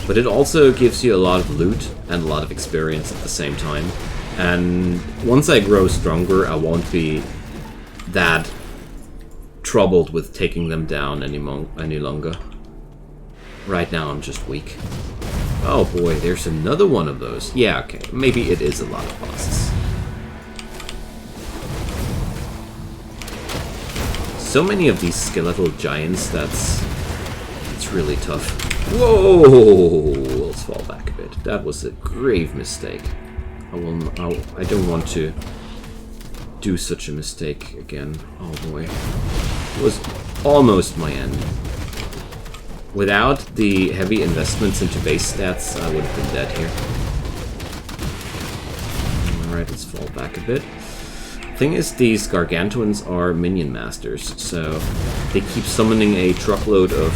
But it also gives you a lot of loot and a lot of experience at the same time. And once I grow stronger, I won't be that troubled with taking them down any longer. Right now, I'm just weak. Oh boy, there's another one of those. Yeah, okay. Maybe it is a lot of bosses. So many of these skeletal giants, it's really tough. Whoa! Let's fall back a bit. That was a grave mistake. I don't want to do such a mistake again. Oh boy. It was almost my end. Without the heavy investments into base stats, I would have been dead here. Alright, let's fall back a bit. Thing is, these gargantuans are minion masters, so they keep summoning a truckload of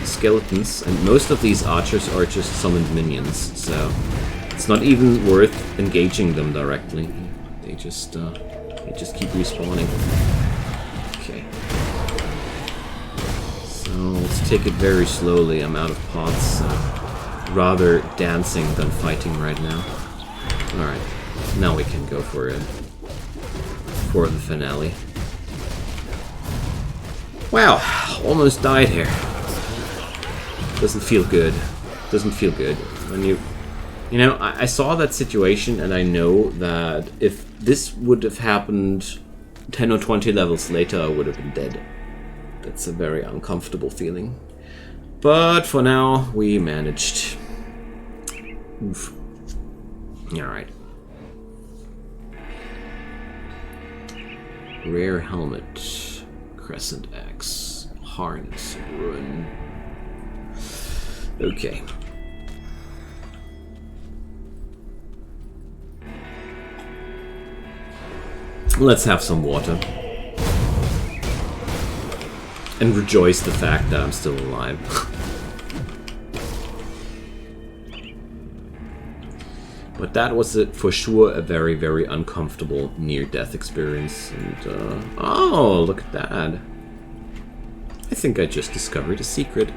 skeletons, and most of these archers are just summoned minions, so it's not even worth engaging them directly. They just keep respawning. Okay. So let's take it very slowly. I'm out of pots, so rather dancing than fighting right now. Alright, now we can go for it. For the finale. Wow, almost died here. Doesn't feel good. Doesn't feel good. When you know, I saw that situation and I know that if this would have happened 10 or 20 levels later, I would have been dead. That's a very uncomfortable feeling. But for now, we managed. Oof. Alright. Rare helmet, Crescent X, harness, rune. Okay. Let's have some water. And rejoice the fact that I'm still alive. But that was for sure a very uncomfortable near-death experience. And, oh, look at that. I think I just discovered a secret.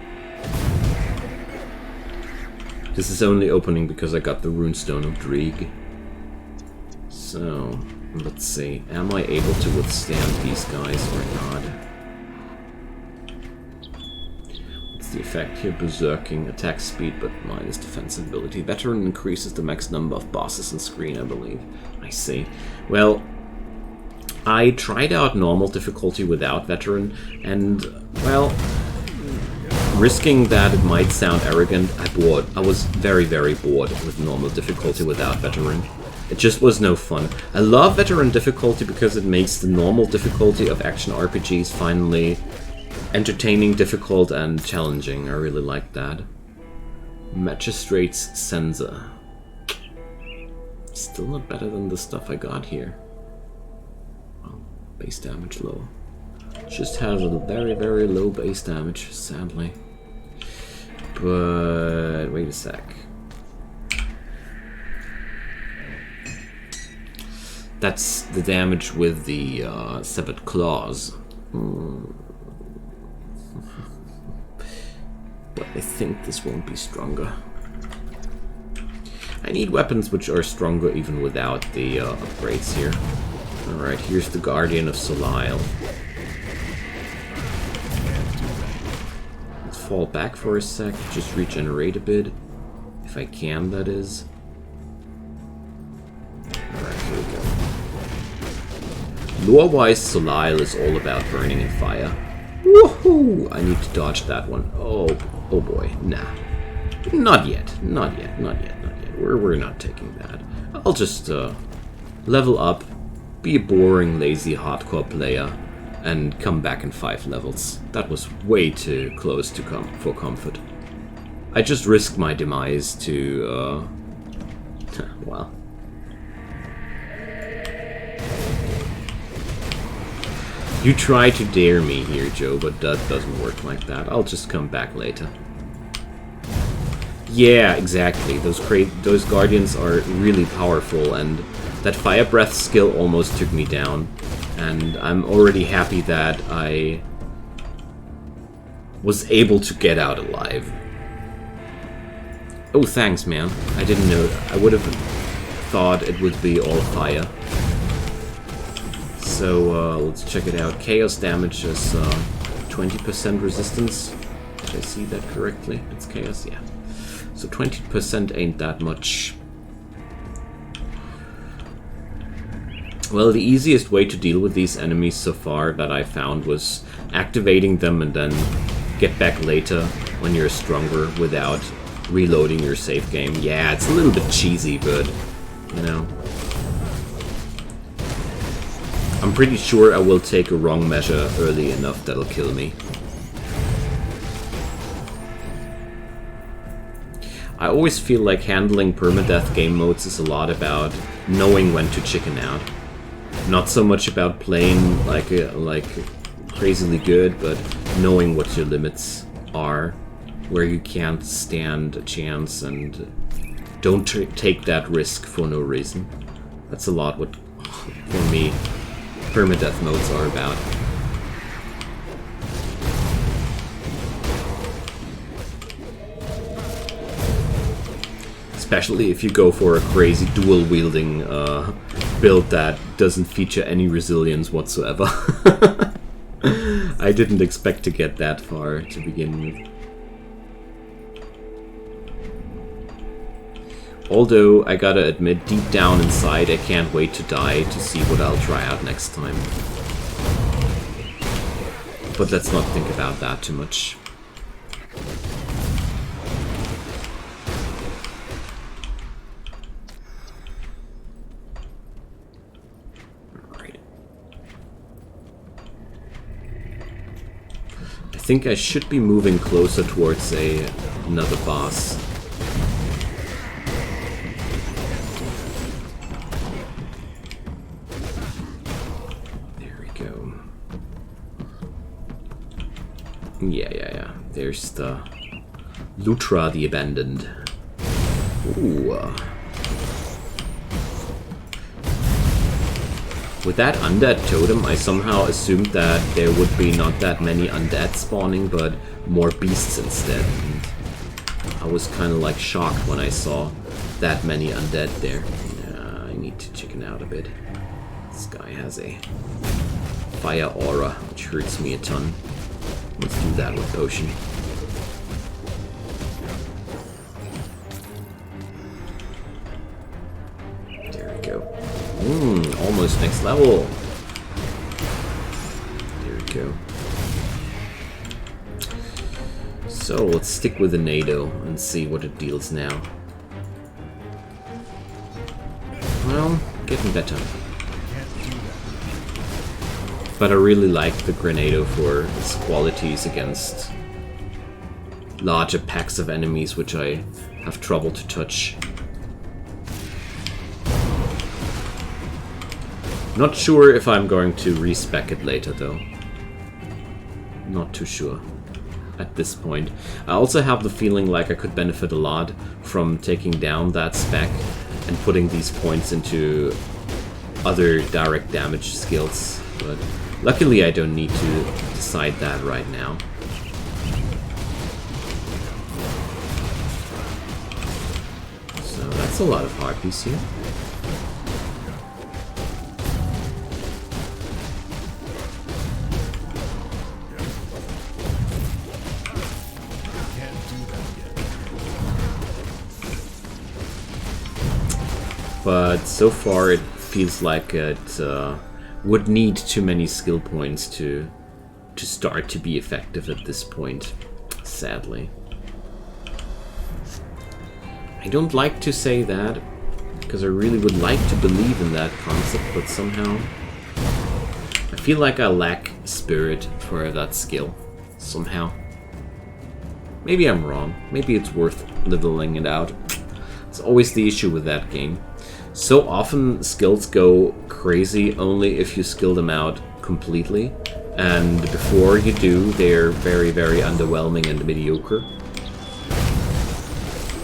This is only opening because I got the runestone of Drieg. So, let's see. Am I able to withstand these guys or not? The effect here, berserking, attack speed but minus defensive ability. Veteran increases the max number of bosses on screen, I believe. I see. Well, I tried out normal difficulty without veteran, and, well, risking that it might sound arrogant, I was very bored with normal difficulty without veteran. It just was no fun. I love veteran difficulty because it makes the normal difficulty of action RPGs finally entertaining, difficult, and challenging. I really like that. Magistrate's Censor. Still not better than the stuff I got here. Well, base damage low. Just has a very low base damage, sadly. But wait a sec. That's the damage with the severed claws. But I think this won't be stronger. I need weapons which are stronger even without the upgrades here. Alright, here's the Guardian of Salil. Let's fall back for a sec, just regenerate a bit. If I can, that is. Alright, here we go. Lore-wise, Salil is all about burning in fire. Woohoo! I need to dodge that one. Oh boy, nah. Not yet, not yet, not yet, not yet. We're not taking that. I'll just level up, be a boring, lazy, hardcore player, and come back in 5 levels. That was way too close to for comfort. I just risked my demise to, well. You try to dare me here, Joe, but that doesn't work like that. I'll just come back later. Yeah, exactly. Those Guardians are really powerful, and that Fire Breath skill almost took me down. And I'm already happy that I was able to get out alive. Oh, thanks, man. I didn't know. I would have thought it would be all fire. So, let's check it out. Chaos damage is 20% resistance. Did I see that correctly? It's chaos? Yeah. So 20% ain't that much. Well, the easiest way to deal with these enemies so far that I found was activating them and then get back later when you're stronger without reloading your save game. Yeah, it's a little bit cheesy, but, you know. I'm pretty sure I will take a wrong measure early enough that'll kill me. I always feel like handling permadeath game modes is a lot about knowing when to chicken out. Not so much about playing like crazily good, but knowing what your limits are, where you can't stand a chance, and don't take that risk for no reason. That's a lot what, for me, permadeath modes are about. Especially if you go for a crazy dual-wielding build that doesn't feature any resilience whatsoever. I didn't expect to get that far to begin with. Although, I gotta admit, deep down inside, I can't wait to die to see what I'll try out next time. But let's not think about that too much. Alright. I think I should be moving closer towards another boss. Yeah. There's the Lutra the Abandoned. Ooh. With that undead totem, I somehow assumed that there would be not that many undead spawning, but more beasts instead. And I was kind of like shocked when I saw that many undead there. Yeah, I need to chicken out a bit. This guy has a fire aura, which hurts me a ton. Let's do that with potion. There we go. Almost next level. There we go. So let's stick with the NATO and see what it deals now. Well, getting better. But I really like the Grenado for its qualities against larger packs of enemies, which I have trouble to touch. Not sure if I'm going to respec it later, though. Not too sure at this point. I also have the feeling like I could benefit a lot from taking down that spec and putting these points into other direct damage skills, but luckily I don't need to decide that right now. So that's a lot of harpies here. But so far it feels like it would need too many skill points to start to be effective at this point, sadly. I don't like to say that, because I really would like to believe in that concept, but somehow I feel like I lack spirit for that skill, somehow. Maybe I'm wrong, maybe it's worth leveling it out. It's always the issue with that game. So often skills go crazy only if you skill them out completely, and before you do, they're very, very underwhelming and mediocre.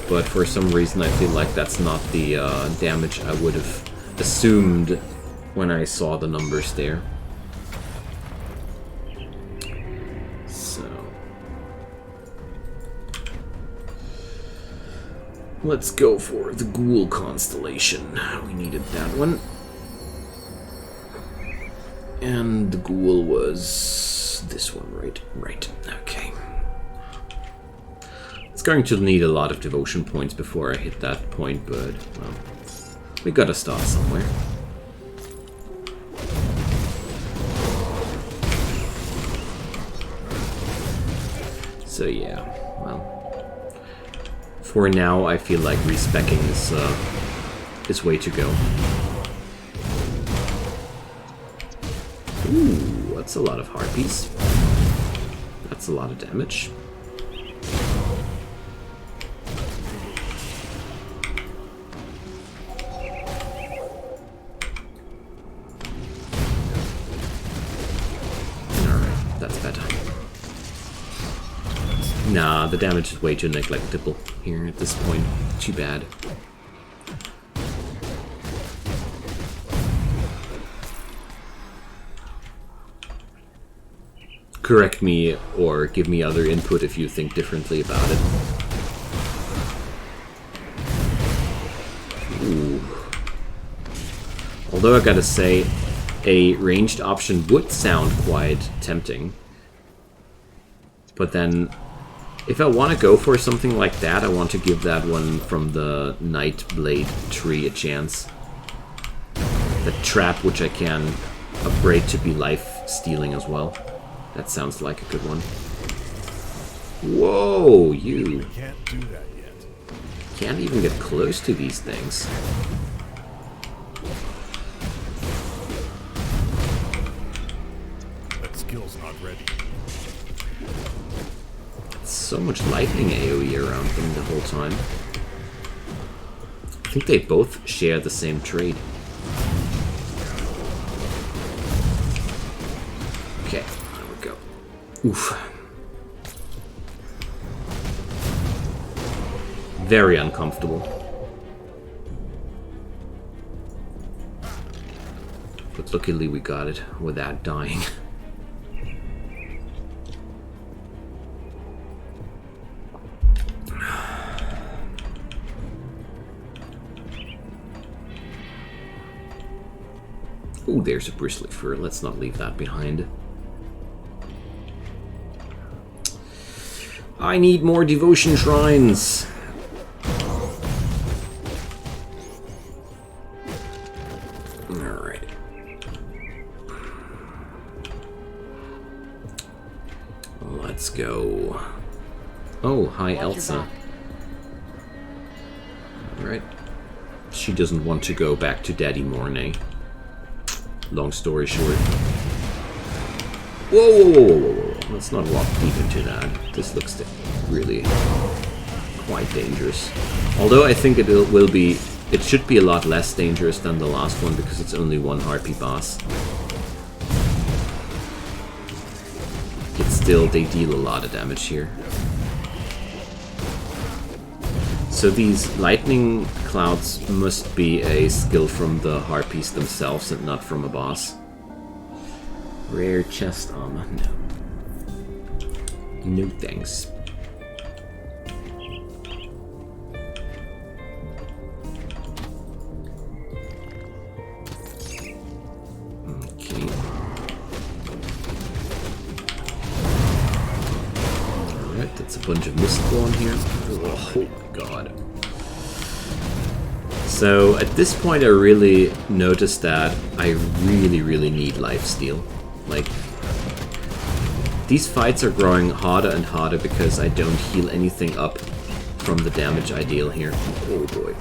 But for some reason I feel like that's not the damage I would have assumed when I saw the numbers there. Let's go for the Ghoul Constellation. We needed that one. And the Ghoul was this one, right? Right, okay. It's going to need a lot of devotion points before I hit that point, but, well, we gotta start somewhere. So yeah, well. For now, I feel like respecking is way to go. Ooh, that's a lot of harpies. That's a lot of damage. Alright, that's better. Nah, the damage is way too neglectable here at this point. Too bad. Correct me or give me other input if you think differently about it. Ooh. Although I gotta say, a ranged option would sound quite tempting. But then, if I want to go for something like that, I want to give that one from the Nightblade tree a chance. The trap, which I can upgrade to be life-stealing as well. That sounds like a good one. Whoa, you! Can't do that yet. Can't even get close to these things. That skill's not ready. So much lightning AoE around them the whole time. I think they both share the same trait. Okay, there we go. Oof. Very uncomfortable. But luckily we got it without dying. Ooh, there's a bristly fur. Let's not leave that behind. I need more devotion shrines. Alright. Let's go. Oh, hi, Elsa. Alright. She doesn't want to go back to Daddy Mornay. Long story short. Whoa, whoa, whoa, whoa, whoa. Let's not walk deep into that. This looks really quite dangerous. Although I think it should be a lot less dangerous than the last one because it's only one harpy boss. It's still, they deal a lot of damage here. So these lightning clouds must be a skill from the harpies themselves and not from a boss. Rare chest armor, no. No thanks. Okay. Alright, that's a bunch of Mistborn here. Oh my god. So at this point I really noticed that I really need lifesteal. Like, these fights are growing harder and harder because I don't heal anything up from the damage I deal here. Oh boy.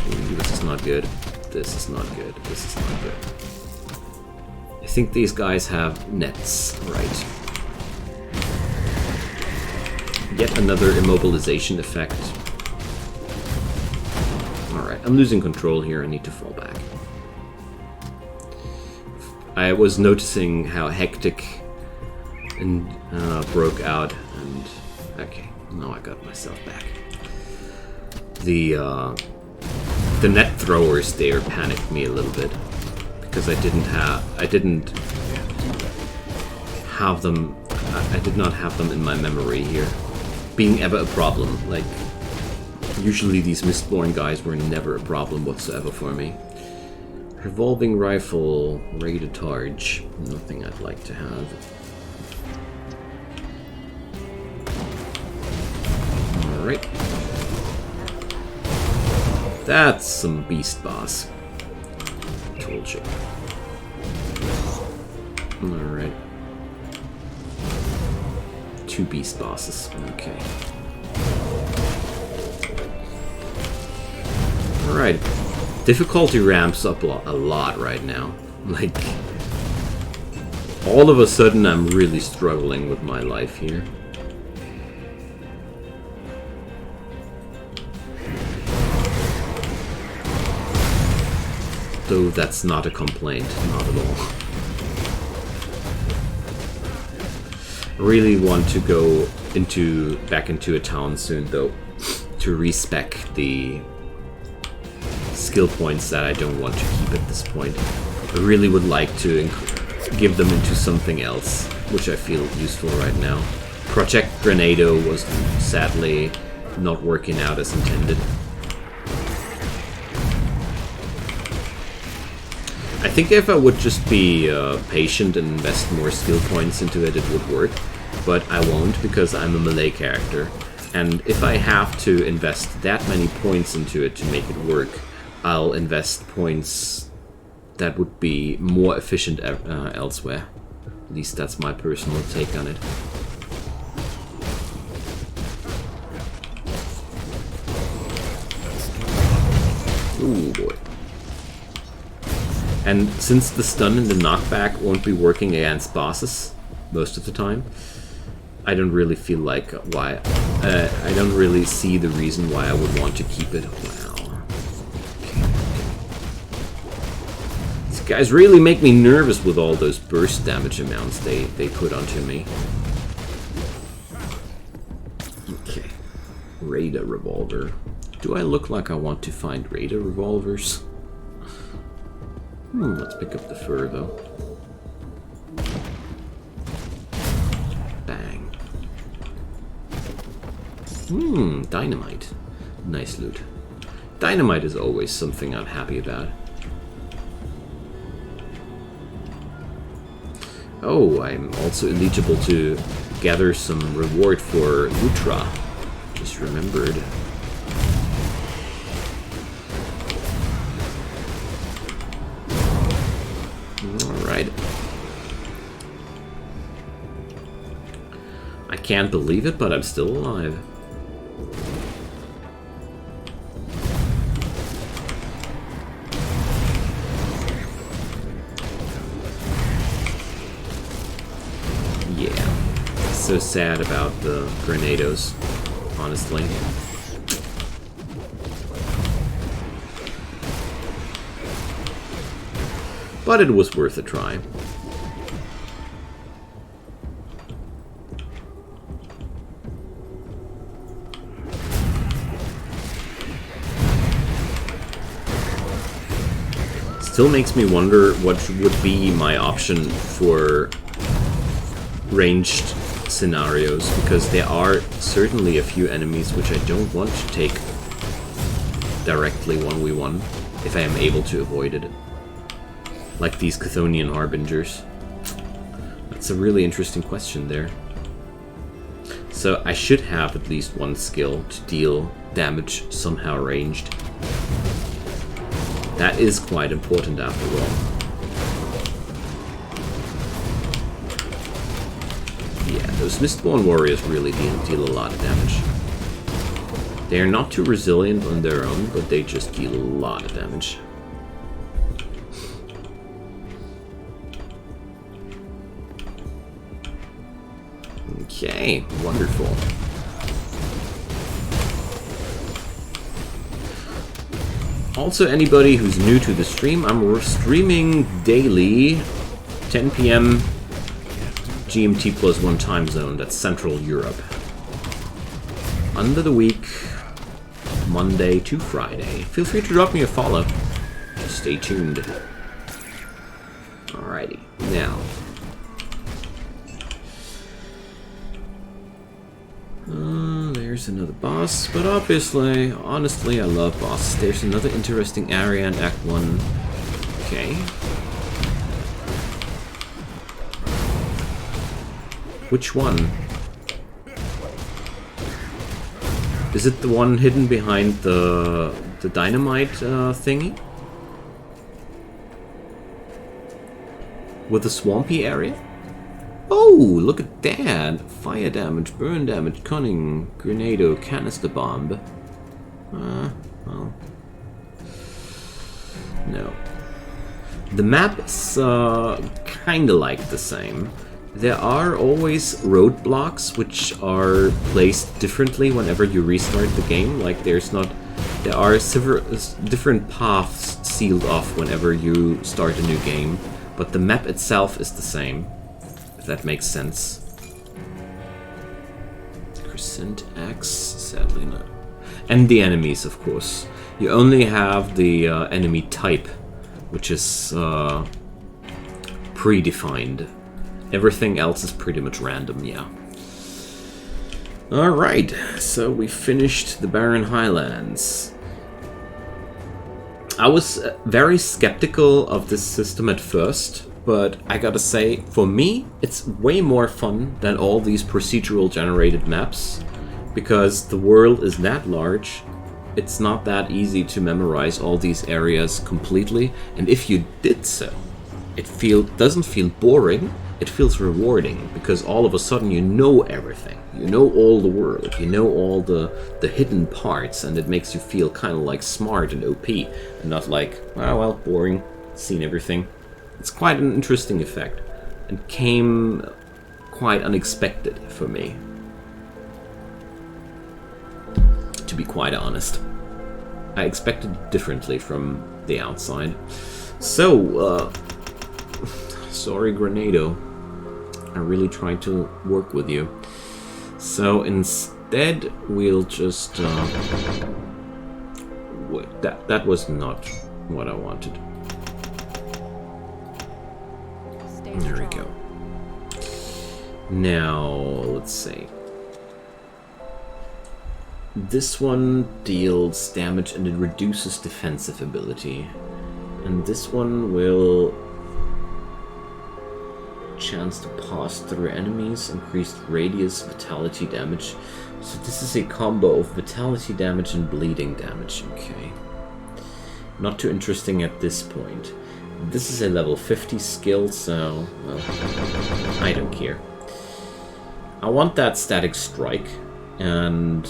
Ooh, this is not good. This is not good. This is not good. I think these guys have nets, right? Yet another immobilization effect. Alright, I'm losing control here. I need to fall back. I was noticing how hectic and broke out, and okay, now I got myself back. The net throwers there panicked me a little bit because I did not have them in my memory here, being ever a problem. Like, usually these Mistborn guys were never a problem whatsoever for me. Revolving rifle, Raider Targe, nothing I'd like to have. Alright. That's some beast boss. Told you. Alright. 2 beast bosses. Okay. Alright. Difficulty ramps up a lot right now. Like, all of a sudden I'm really struggling with my life here. Though that's not a complaint, not at all. I really want to go back into a town soon though, to respec the skill points that I don't want to keep at this point. I really would like to give them into something else, which I feel useful right now. Project Grenado was sadly not working out as intended. I think if I would just be patient and invest more skill points into it, it would work. But I won't, because I'm a melee character. And if I have to invest that many points into it to make it work, I'll invest points that would be more efficient elsewhere. At least that's my personal take on it. Ooh boy. And since the stun and the knockback won't be working against bosses most of the time, I don't really feel like why. I don't really see the reason why I would want to keep it. Wow. These guys really make me nervous with all those burst damage amounts they put onto me. Okay. Raider revolver. Do I look like I want to find Raider revolvers? Let's pick up the fur, though. Bang. Dynamite. Nice loot. Dynamite is always something I'm happy about. Oh, I'm also eligible to gather some reward for Lutra. Just remembered. Alright. I can't believe it, but I'm still alive. Yeah. So sad about the Grenados, honestly. But it was worth a try. Still makes me wonder what would be my option for ranged scenarios, because there are certainly a few enemies which I don't want to take directly 1v1 if I am able to avoid it. Like these Chthonian Harbingers. That's a really interesting question there. So I should have at least one skill to deal damage somehow ranged. That is quite important after all. Yeah, those Mistborn warriors really deal a lot of damage. They are not too resilient on their own, but they just deal a lot of damage. Okay, wonderful. Also, anybody who's new to the stream, I'm streaming daily, 10 p.m. GMT +1 time zone, that's Central Europe. Under the week, Monday to Friday. Feel free to drop me a follow. Just stay tuned. Alrighty, now. There's another boss, but obviously, honestly, I love bosses. There's another interesting area in Act 1. Okay. Which one? Is it the one hidden behind the dynamite thingy? With the swampy area? Oh, look at that! Fire damage, burn damage, cunning, grenado, canister bomb. Well. No. The map's kinda like the same. There are always roadblocks which are placed differently whenever you restart the game. Like there are several different paths sealed off whenever you start a new game, but the map itself is the same. If that makes sense. Crescent Axe, sadly not. And the enemies, of course. You only have the enemy type, which is predefined. Everything else is pretty much random, yeah. Alright, so we finished the Barren Highlands. I was very skeptical of this system at first, but I gotta say, for me, it's way more fun than all these procedural generated maps, because the world is that large, it's not that easy to memorize all these areas completely, and if you did so, it doesn't feel boring, it feels rewarding, because all of a sudden you know everything. You know all the world, you know all the hidden parts, and it makes you feel kind of like smart and OP, and not like, oh, well, boring, seen everything. It's quite an interesting effect, and came quite unexpected for me, to be quite honest. I expected it differently from the outside. So, sorry Grenado, I really tried to work with you. So instead we'll just... wait, that was not what I wanted. There we go. Now, let's see. This one deals damage and it reduces defensive ability. And this one will... chance to pass through enemies, increased radius, vitality damage. So this is a combo of vitality damage and bleeding damage. Okay. Not too interesting at this point. This is a level 50 skill, so, well, I don't care. I want that static strike, and...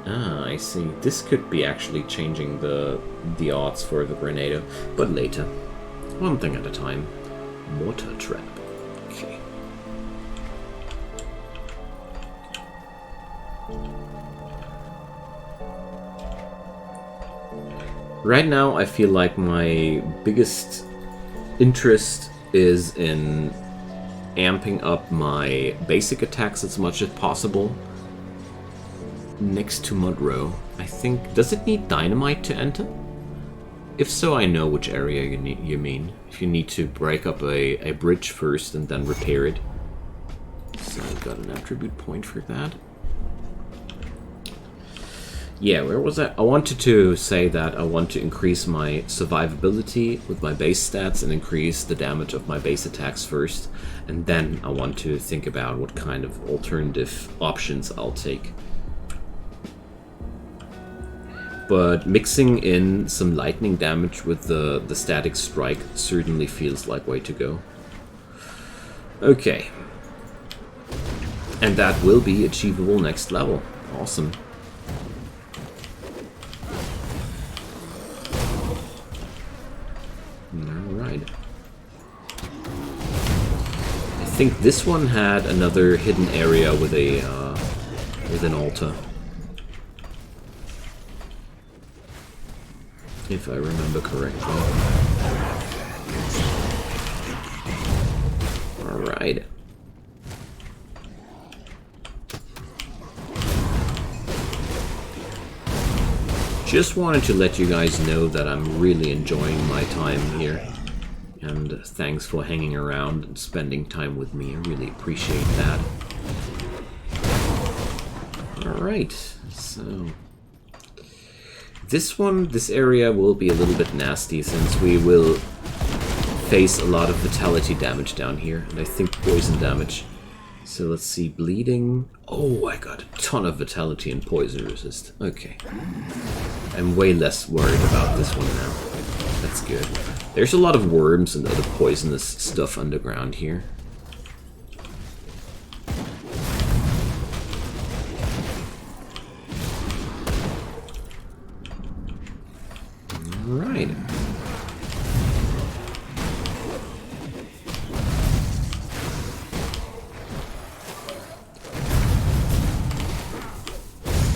ah, I see. This could be actually changing the odds for the Grenado, but later. One thing at a time. Mortar trap. Okay. Right now, I feel like my biggest interest is in amping up my basic attacks as much as possible. Next to Mudrow. I think... does it need dynamite to enter? If so, I know which area you mean. If you need to break up a bridge first and then repair it. So I got an attribute point for that. Yeah, where was I? I wanted to say that I want to increase my survivability with my base stats and increase the damage of my base attacks first. And then I want to think about what kind of alternative options I'll take. But mixing in some lightning damage with the static strike certainly feels like way to go. Okay. And that will be achievable next level. Awesome. Alright. I think this one had another hidden area with an altar. If I remember correctly. Alright. Just wanted to let you guys know that I'm really enjoying my time here. And thanks for hanging around and spending time with me. I really appreciate that. Alright, so... this area will be a little bit nasty since we will face a lot of vitality damage down here. And I think poison damage. So let's see, bleeding. Oh, I got a ton of vitality and poison resist. Okay. I'm way less worried about this one now. That's good. There's a lot of worms and other poisonous stuff underground here. Alright.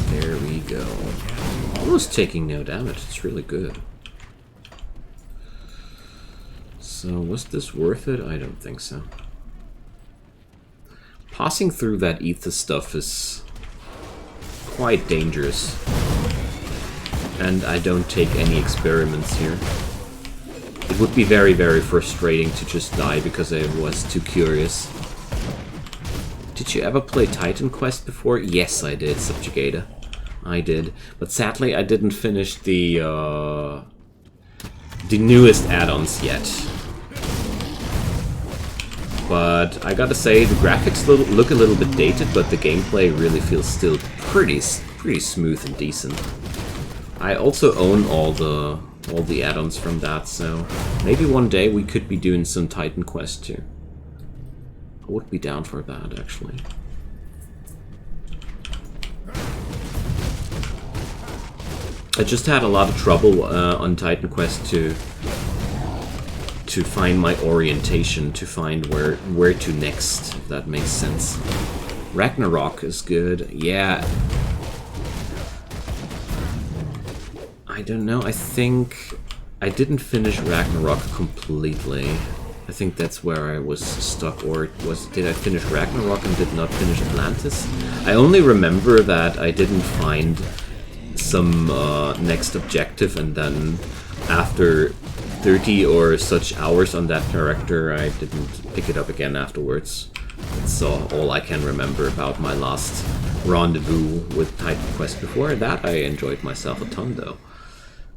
There we go. Almost taking no damage. It's really good. So, was this worth it? I don't think so. Passing through that ether stuff is quite dangerous. And I don't take any experiments here. It would be very, very frustrating to just die because I was too curious. Did you ever play Titan Quest before? Yes, I did, Subjugator. I did. But sadly, I didn't finish the newest add-ons yet. But I gotta say, the graphics look a little bit dated, but the gameplay really feels still pretty smooth and decent. I also own all the add-ons from that, so maybe one day we could be doing some Titan Quest too. I would be down for that, actually. I just had a lot of trouble on Titan Quest to find my orientation, to find where to next, if that makes sense. Ragnarok is good, yeah. I don't know, I think I didn't finish Ragnarok completely. I think that's where I was stuck, or did I finish Ragnarok and did not finish Atlantis? I only remember that I didn't find some next objective, and then after 30 or such hours on that character, I didn't pick it up again afterwards. That's all I can remember about my last rendezvous with Titan Quest. Before that, I enjoyed myself a ton, though.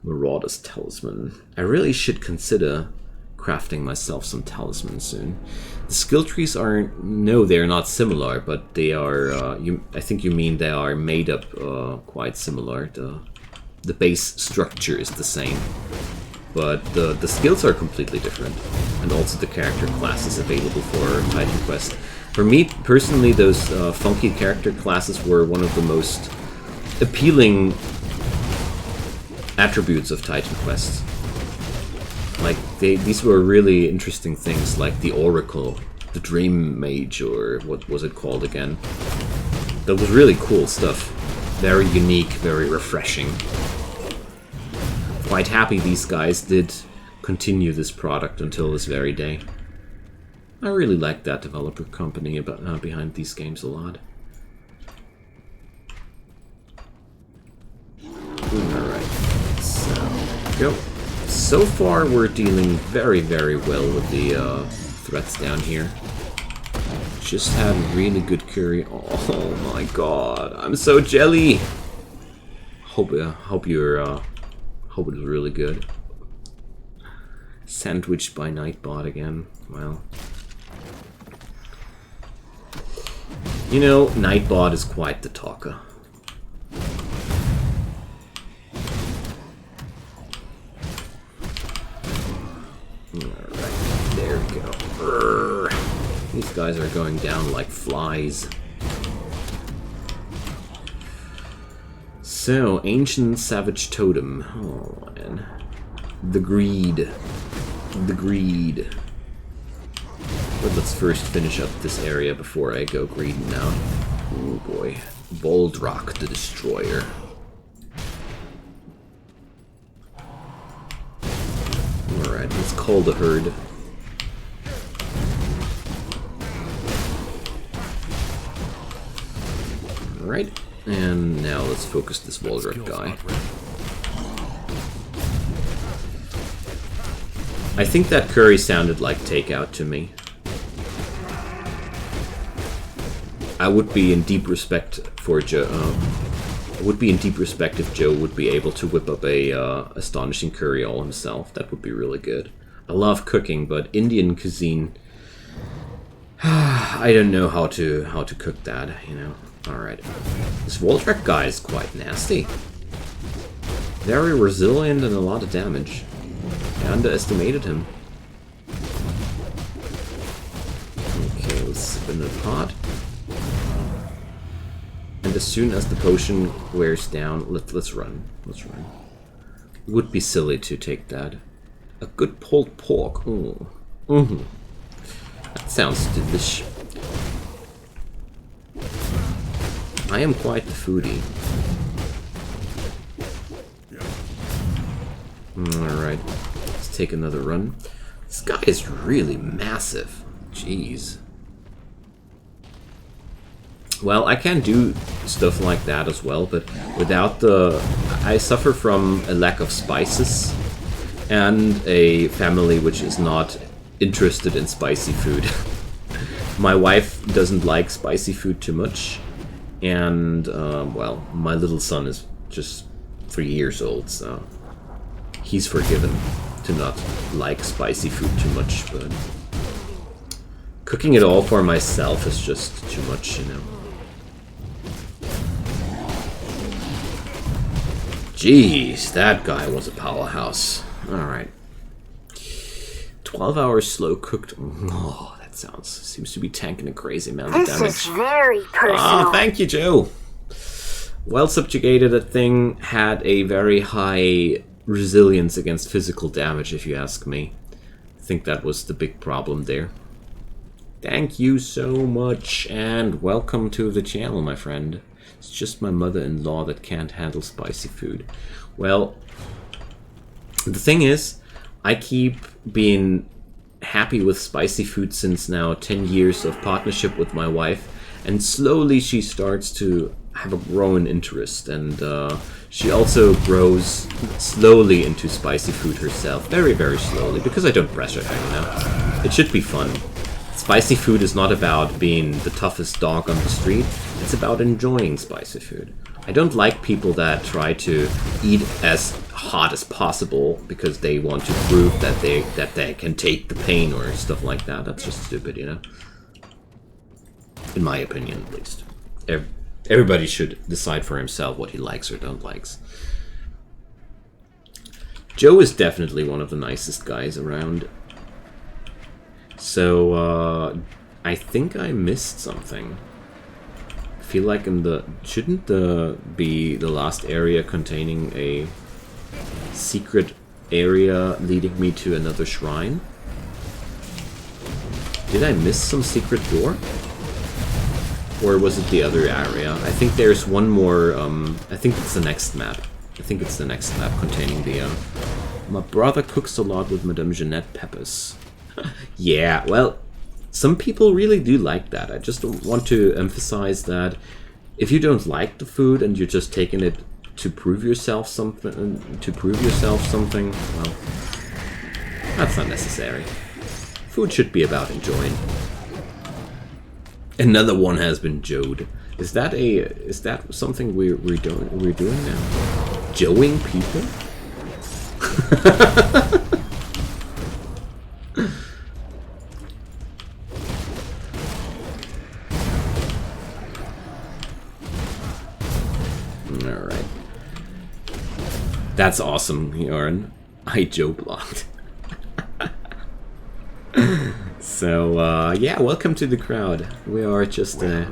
Marauder's Talisman. I really should consider crafting myself some talismans soon. The skill trees are... No, they're not similar, but they are... I think you mean they are made up quite similar. The base structure is the same. But the skills are completely different. And also the character classes available for Titan Quest. For me, personally, those funky character classes were one of the most appealing attributes of Titan Quest. Like, these were really interesting things, like the Oracle, the Dream Mage, or what was it called again? That was really cool stuff. Very unique, very refreshing. Quite happy these guys did continue this product until this very day. I really like that developer company behind these games a lot. Alright, so go. So far, we're dealing very, very well with the threats down here. Just had really good curry. Oh my god, I'm so jelly. Hope it was really good. Sandwiched by Nightbot again. Well, you know, Nightbot is quite the talker. Alright, there we go. Urgh. These guys are going down like flies. So, Ancient Savage Totem. Oh, man. The greed. The greed. But let's first finish up this area before I go greeding out. Oh boy. Boldrock the Destroyer. Alright, let's call the herd. Alright, and now let's focus this Boldrock guy. I think that curry sounded like takeout to me. I would be in deep respect for Joe. Would be in deep respect if Joe would be able to whip up a astonishing curry all himself. That would be really good. I love cooking, but Indian cuisine, I don't know how to cook that. You know. All right, this Boldrock guy is quite nasty. Very resilient and a lot of damage. I underestimated him. Okay, let's spin the pot. And as soon as the potion wears down, let's run. Let's run. It would be silly to take that. A good pulled pork. Ooh. That sounds delicious. I am quite the foodie. Alright, let's take another run. This guy is really massive. Jeez. Well, I can do stuff like that as well, but without the... I suffer from a lack of spices and a family which is not interested in spicy food. My wife doesn't like spicy food too much, and, well, my little son is just 3 years old, so he's forgiven to not like spicy food too much, but cooking it all for myself is just too much, you know. Jeez, that guy was a powerhouse. Alright. 12 hours slow cooked. Oh, that seems to be tanking a crazy amount of damage. This is very personal. Ah, thank you, Joe. Well subjugated, that thing had a very high resilience against physical damage, if you ask me. I think that was the big problem there. Thank you so much, and welcome to the channel, my friend. It's just my mother-in-law that can't handle spicy food. Well, the thing is, I keep being happy with spicy food since now 10 years of partnership with my wife, and slowly she starts to have a growing interest, and she also grows slowly into spicy food herself, very, very slowly, because I don't pressure her, you know? It should be fun. Spicy food is not about being the toughest dog on the street, it's about enjoying spicy food. I don't like people that try to eat as hot as possible because they want to prove that they can take the pain or stuff like that. That's just stupid, you know? In my opinion, at least. Everybody should decide for himself what he likes or don't likes. Joe is definitely one of the nicest guys around. So, I think I missed something. I feel like shouldn't be the last area containing a secret area leading me to another shrine? Did I miss some secret door? Or was it the other area? I think there's one more, I think it's the next map. I think it's the next map containing the, my brother cooks a lot with Madame Jeanette peppers. Yeah, well, some people really do like that. I just want to emphasize that if you don't like the food and you're just taking it to prove yourself something, well, That's not necessary. Food should be about enjoying. Another one has been joed. Is that something we're doing now? Joeing people? Alright. That's awesome, Jorn. I Joe blocked. So, yeah, welcome to the crowd. We are just a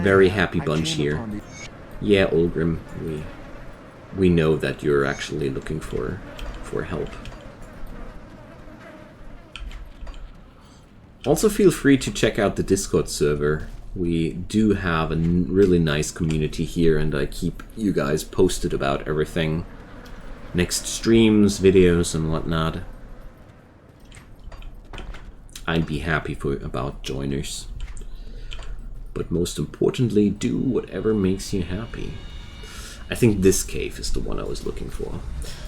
very happy bunch here. Yeah, Ulgrim, we know that you're actually looking for help. Also feel free to check out the Discord server. We do have a really nice community here, and I keep you guys posted about everything. Next streams, videos, and whatnot. I'd be happy about joiners. But most importantly, do whatever makes you happy. I think this cave is the one I was looking for.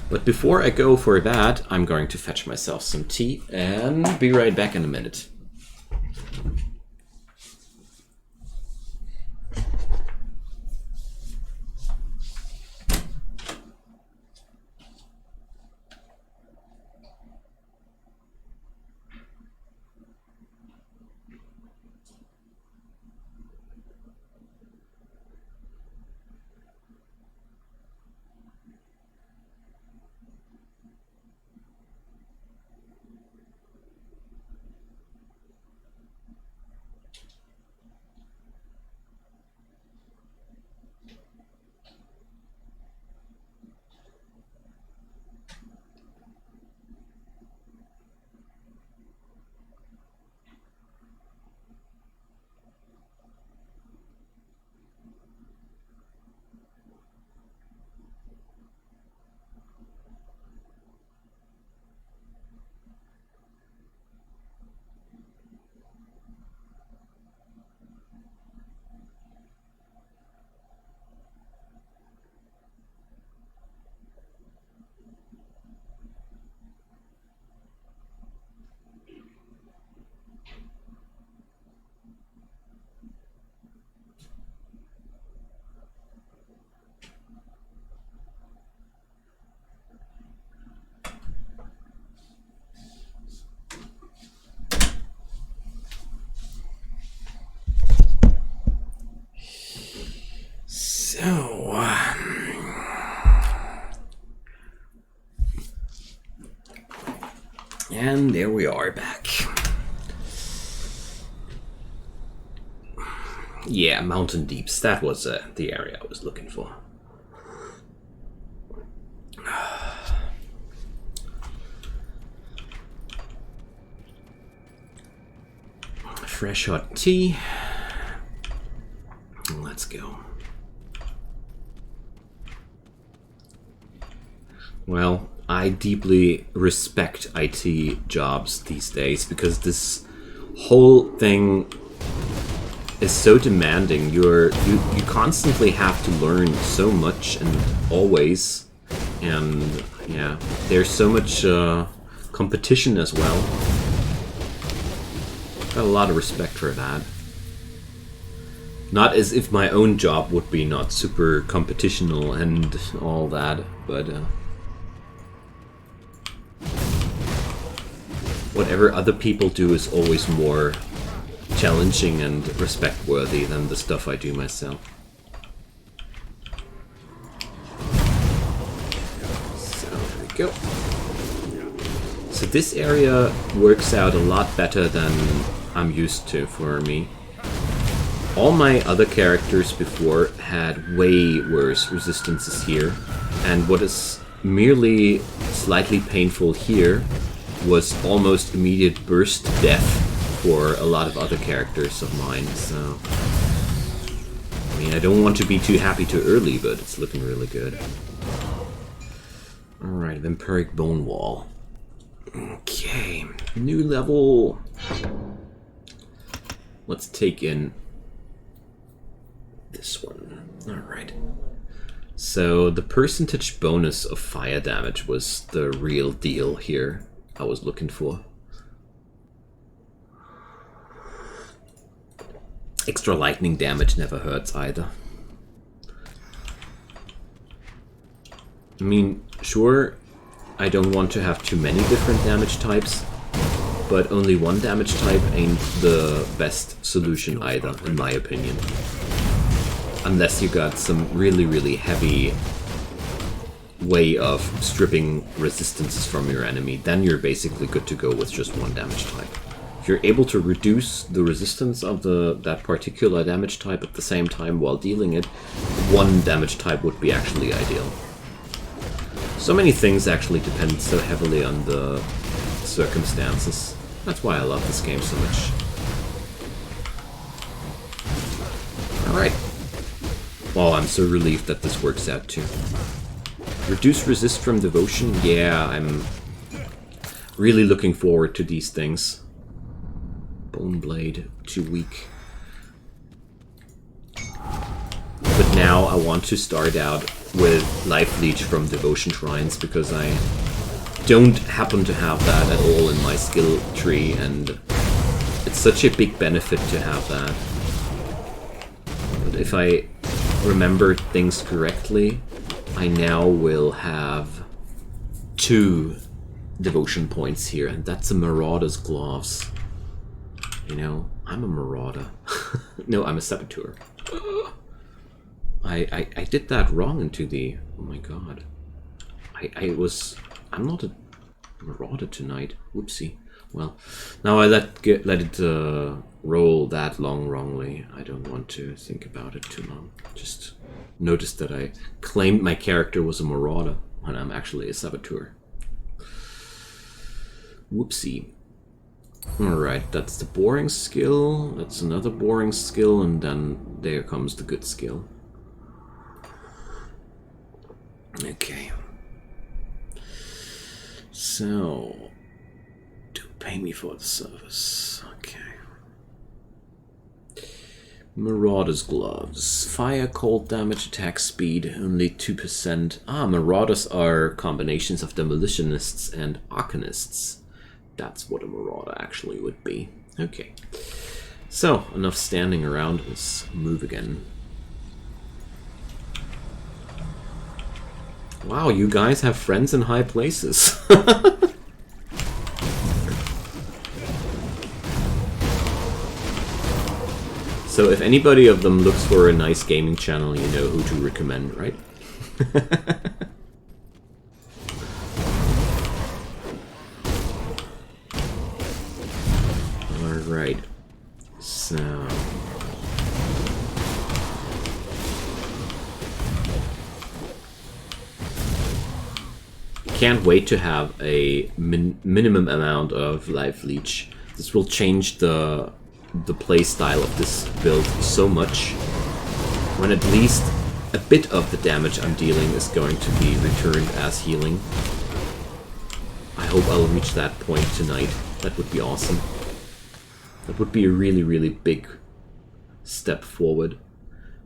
But before I go for that, I'm going to fetch myself some tea and be right back in a minute. So, and there we are back. Yeah, Mountain Deeps. That was the area I was looking for. Fresh hot tea. Let's go. Well, I deeply respect IT jobs these days because this whole thing is so demanding. You constantly have to learn so much and always, and yeah, there's so much competition as well. Got a lot of respect for that. Not as if my own job would be not super competitional and all that, but whatever other people do is always more challenging and respect-worthy than the stuff I do myself. So, there we go. So this area works out a lot better than I'm used to for me. All my other characters before had way worse resistances here, and what is merely slightly painful here was almost immediate burst death for a lot of other characters of mine, so... I mean, I don't want to be too happy too early, but it's looking really good. Alright, Vampiric Bone Wall. Okay, new level. Let's take in this one. Alright. So the percentage bonus of fire damage was the real deal here. I was looking for. Extra lightning damage never hurts either. I mean, sure, I don't want to have too many different damage types, but only one damage type ain't the best solution either, in my opinion. Unless you got some really, really heavy way of stripping resistances from your enemy, then you're basically good to go with just one damage type. If you're able to reduce the resistance of that particular damage type at the same time while dealing it, one damage type would be actually ideal. So many things actually depend so heavily on the circumstances. That's why I love this game so much. Alright. Well, I'm so relieved that this works out too. Reduce resist from devotion? Yeah, I'm really looking forward to these things. Bone Blade, too weak. But now I want to start out with Life Leech from Devotion Shrines, because I don't happen to have that at all in my skill tree, and it's such a big benefit to have that. But if I remember things correctly, I now will have 2 devotion points here, and that's a Marauder's Gloves. You know, I'm a Marauder. No, I'm a Saboteur. I did that wrong into the... Oh my god. I'm not a Marauder tonight. Whoopsie. Well, now I let it roll that long wrongly. I don't want to think about it too long. Just noticed that I claimed my character was a Marauder when I'm actually a Saboteur. Whoopsie. Alright, that's the boring skill, that's another boring skill, and then there comes the good skill. Okay. So, don't pay me for the service. Okay. Marauder's Gloves. Fire, cold damage, attack speed, only 2%. Ah, Marauders are combinations of Demolitionists and Arcanists. That's what a Marauder actually would be. Okay. So, enough standing around. Let's move again. Wow, you guys have friends in high places. So if anybody of them looks for a nice gaming channel, you know who to recommend, right? Alright. So... can't wait to have a minimum amount of Life Leech. This will change the play style of this build so much, when at least a bit of the damage I'm dealing is going to be returned as healing. I hope I'll reach that point tonight. That would be awesome. That would be a really, really big step forward.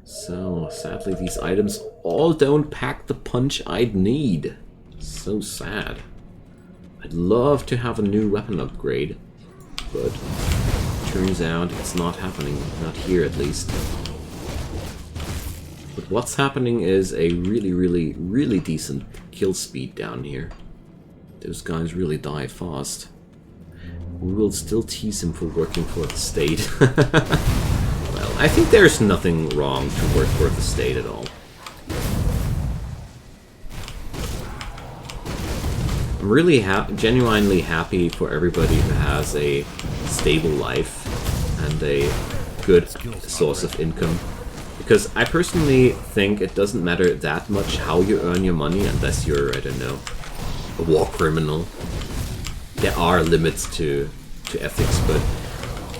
So, sadly these items all don't pack the punch I'd need. So sad. I'd love to have a new weapon upgrade, but turns out it's not happening, not here at least. But what's happening is a really, really, really decent kill speed down here. Those guys really die fast. We will still tease him for working for the state. Well, I think there's nothing wrong to work for the state at all. I'm really genuinely happy for everybody who has a stable life and a good source of income, because I personally think it doesn't matter that much how you earn your money unless you're, I don't know, a war criminal. There are limits to ethics, but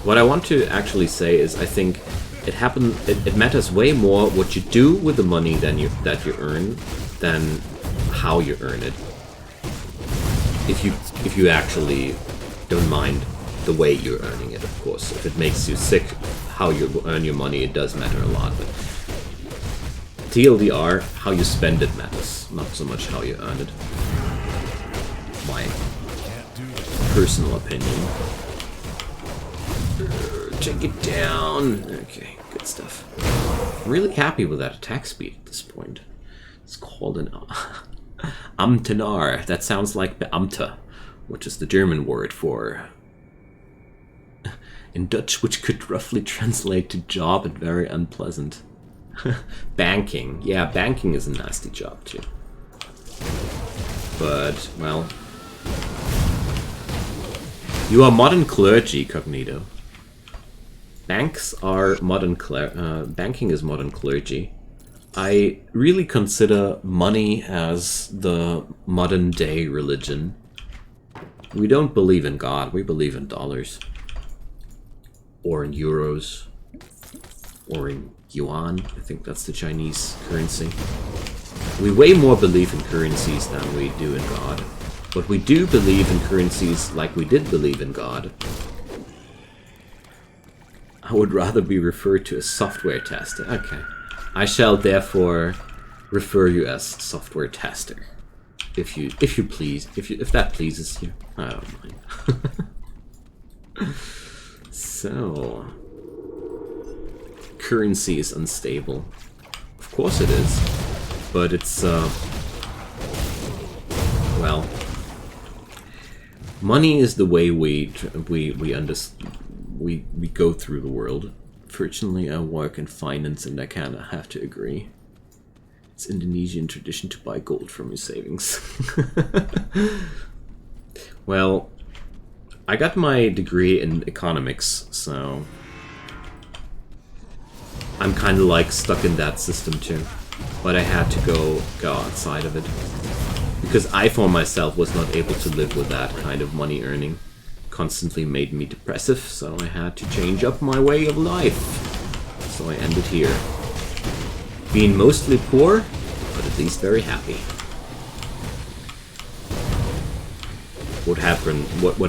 what I want to actually say is I think it matters way more what you do with the money that you earn than how you earn it. If you actually don't mind the way you're earning it, of course. If it makes you sick, how you earn your money, it does matter a lot. But TLDR, how you spend it matters, not so much how you earn it. Why? Can't do that. personal opinion. Take it down. Okay, good stuff. Really happy with that attack speed at this point. It's called an Amtenar. That sounds like Beamte, which is the German word for, in Dutch, which could roughly translate to job and very unpleasant. Banking. Yeah, banking is a nasty job too. But, well, you are modern clergy, Cognito. Banks are modern banking is modern clergy. I really consider money as the modern day religion. We don't believe in God, we believe in dollars. Or in euros. Or in yuan, I think that's the Chinese currency. We way more believe in currencies than we do in God. But we do believe in currencies like we did believe in God. I would rather be referred to as software tester. Okay. I shall therefore refer you as software tester. If you please. If that pleases you. I don't mind. So, currency is unstable. Of course it is. But it's well, money is the way we go through the world. Fortunately, I work in finance and I kind of have to agree. It's Indonesian tradition to buy gold from your savings. Well, I got my degree in economics, so I'm kind of like stuck in that system too. But I had to go outside of it. Because I for myself was not able to live with that kind of money earning. Constantly made me depressive, so I had to change up my way of life. So I ended here. Being mostly poor, but at least very happy. What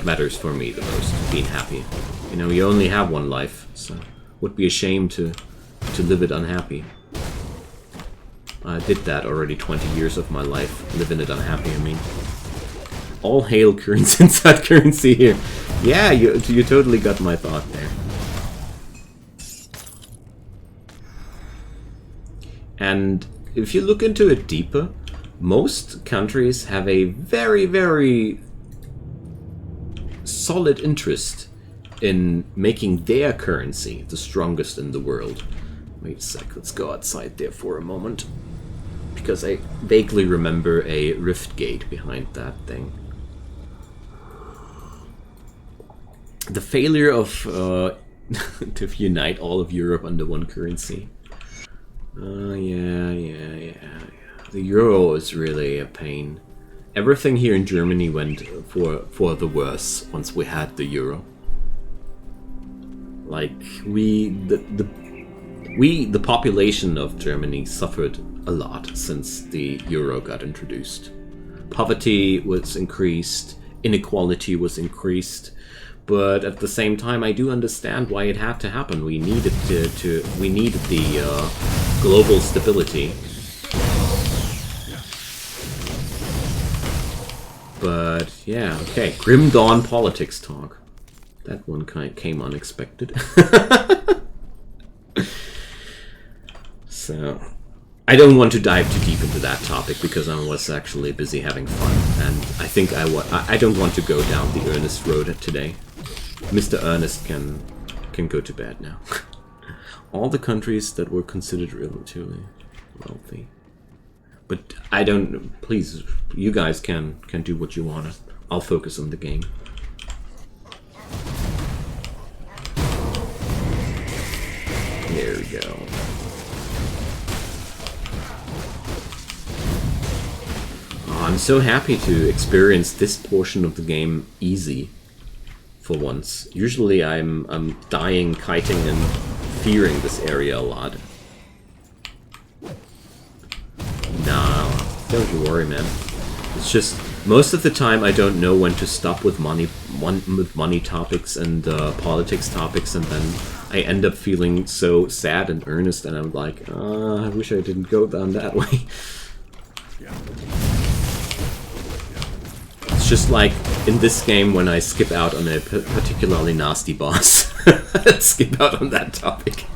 matters for me the most? Being happy. You know, you only have one life, so it would be a shame to live it unhappy. I did that already 20 years of my life, living it unhappy, I mean. All hail currency inside currency here. Yeah, you totally got my thought there. And if you look into it deeper, most countries have a very, very solid interest in making their currency the strongest in the world. Wait a sec, let's go outside there for a moment. Because I vaguely remember a rift gate behind that thing. The failure of to unite all of Europe under one currency. Yeah. The euro is really a pain. Everything here in Germany went for the worse once we had the euro. Like the population of Germany suffered a lot since the euro got introduced. Poverty was increased, inequality was increased, but at the same time I do understand why it had to happen. We needed we needed the global stability. But yeah, okay, Grim Dawn politics talk. That one came unexpected. So, I don't want to dive too deep into that topic because I was actually busy having fun, and I think I don't want to go down the Ernest road today. Mr. Ernest can go to bed now. All the countries that were considered relatively wealthy. But I don't. Please, you guys can do what you want. I'll focus on the game. There we go. I'm so happy to experience this portion of the game easy for once. Usually I'm dying, kiting, and fearing this area a lot. Nah, don't you worry, man. It's just most of the time I don't know when to stop with money topics and politics topics, and then I end up feeling so sad and earnest, and I'm like, I wish I didn't go down that way. It's just like in this game when I skip out on a particularly nasty boss. Skip out on that topic.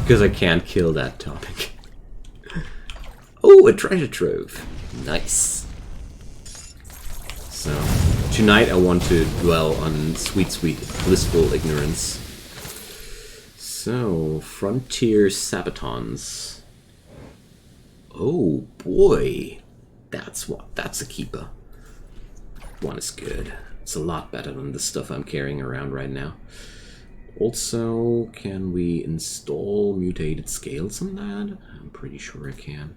Because I can't kill that topic. Oh, a treasure trove. Nice. So, tonight I want to dwell on sweet, sweet, blissful ignorance. So, Frontier Sabatons. Oh boy. That's a keeper. One is good. It's a lot better than the stuff I'm carrying around right now. Also, can we install mutated scales on that? I'm pretty sure I can.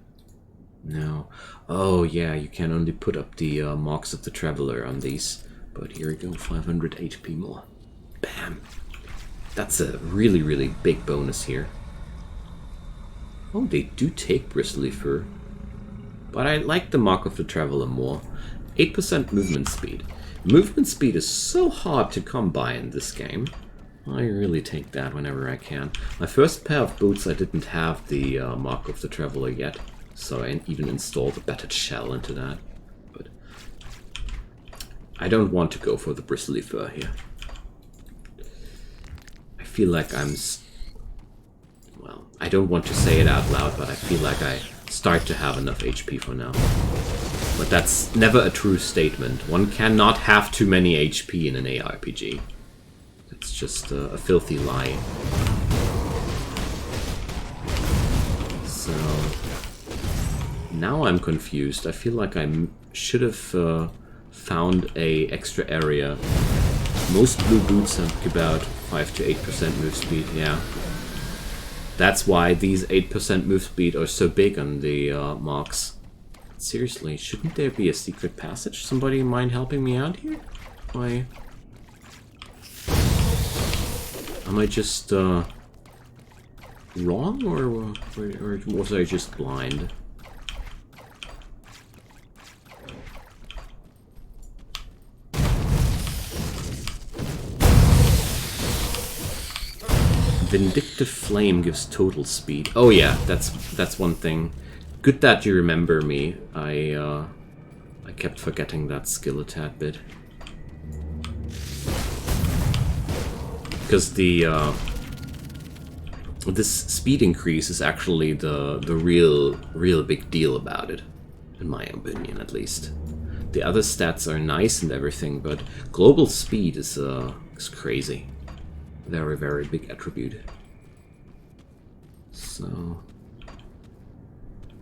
No. Oh yeah, you can only put up the marks of the Traveler on these. But here we go, 500 HP more. Bam! That's a really, really big bonus here. Oh, they do take bristly fur. But I like the mark of the Traveler more. 8% movement speed. Movement speed is so hard to come by in this game. I really take that whenever I can. My first pair of boots I didn't have the mark of the Traveler yet. So I even installed a battered shell into that. But I don't want to go for the bristly fur here. I feel like well, I don't want to say it out loud, but I feel like I start to have enough HP for now. But that's never a true statement. One cannot have too many HP in an ARPG. It's just a filthy lie. So now I'm confused. I feel like I should have found a extra area. Most blue boots have about 5 to 8% move speed, yeah. That's why these 8% move speed are so big on the marks. Seriously, shouldn't there be a secret passage? Somebody mind helping me out here? Why? Am I just wrong, or was I just blind? Vindictive Flame gives total speed. Oh yeah, that's one thing. Good that you remember me. I kept forgetting that skill a tad bit. Because this speed increase is actually the real big deal about it, in my opinion at least. The other stats are nice and everything, but global speed is crazy. Very, very big attribute. So,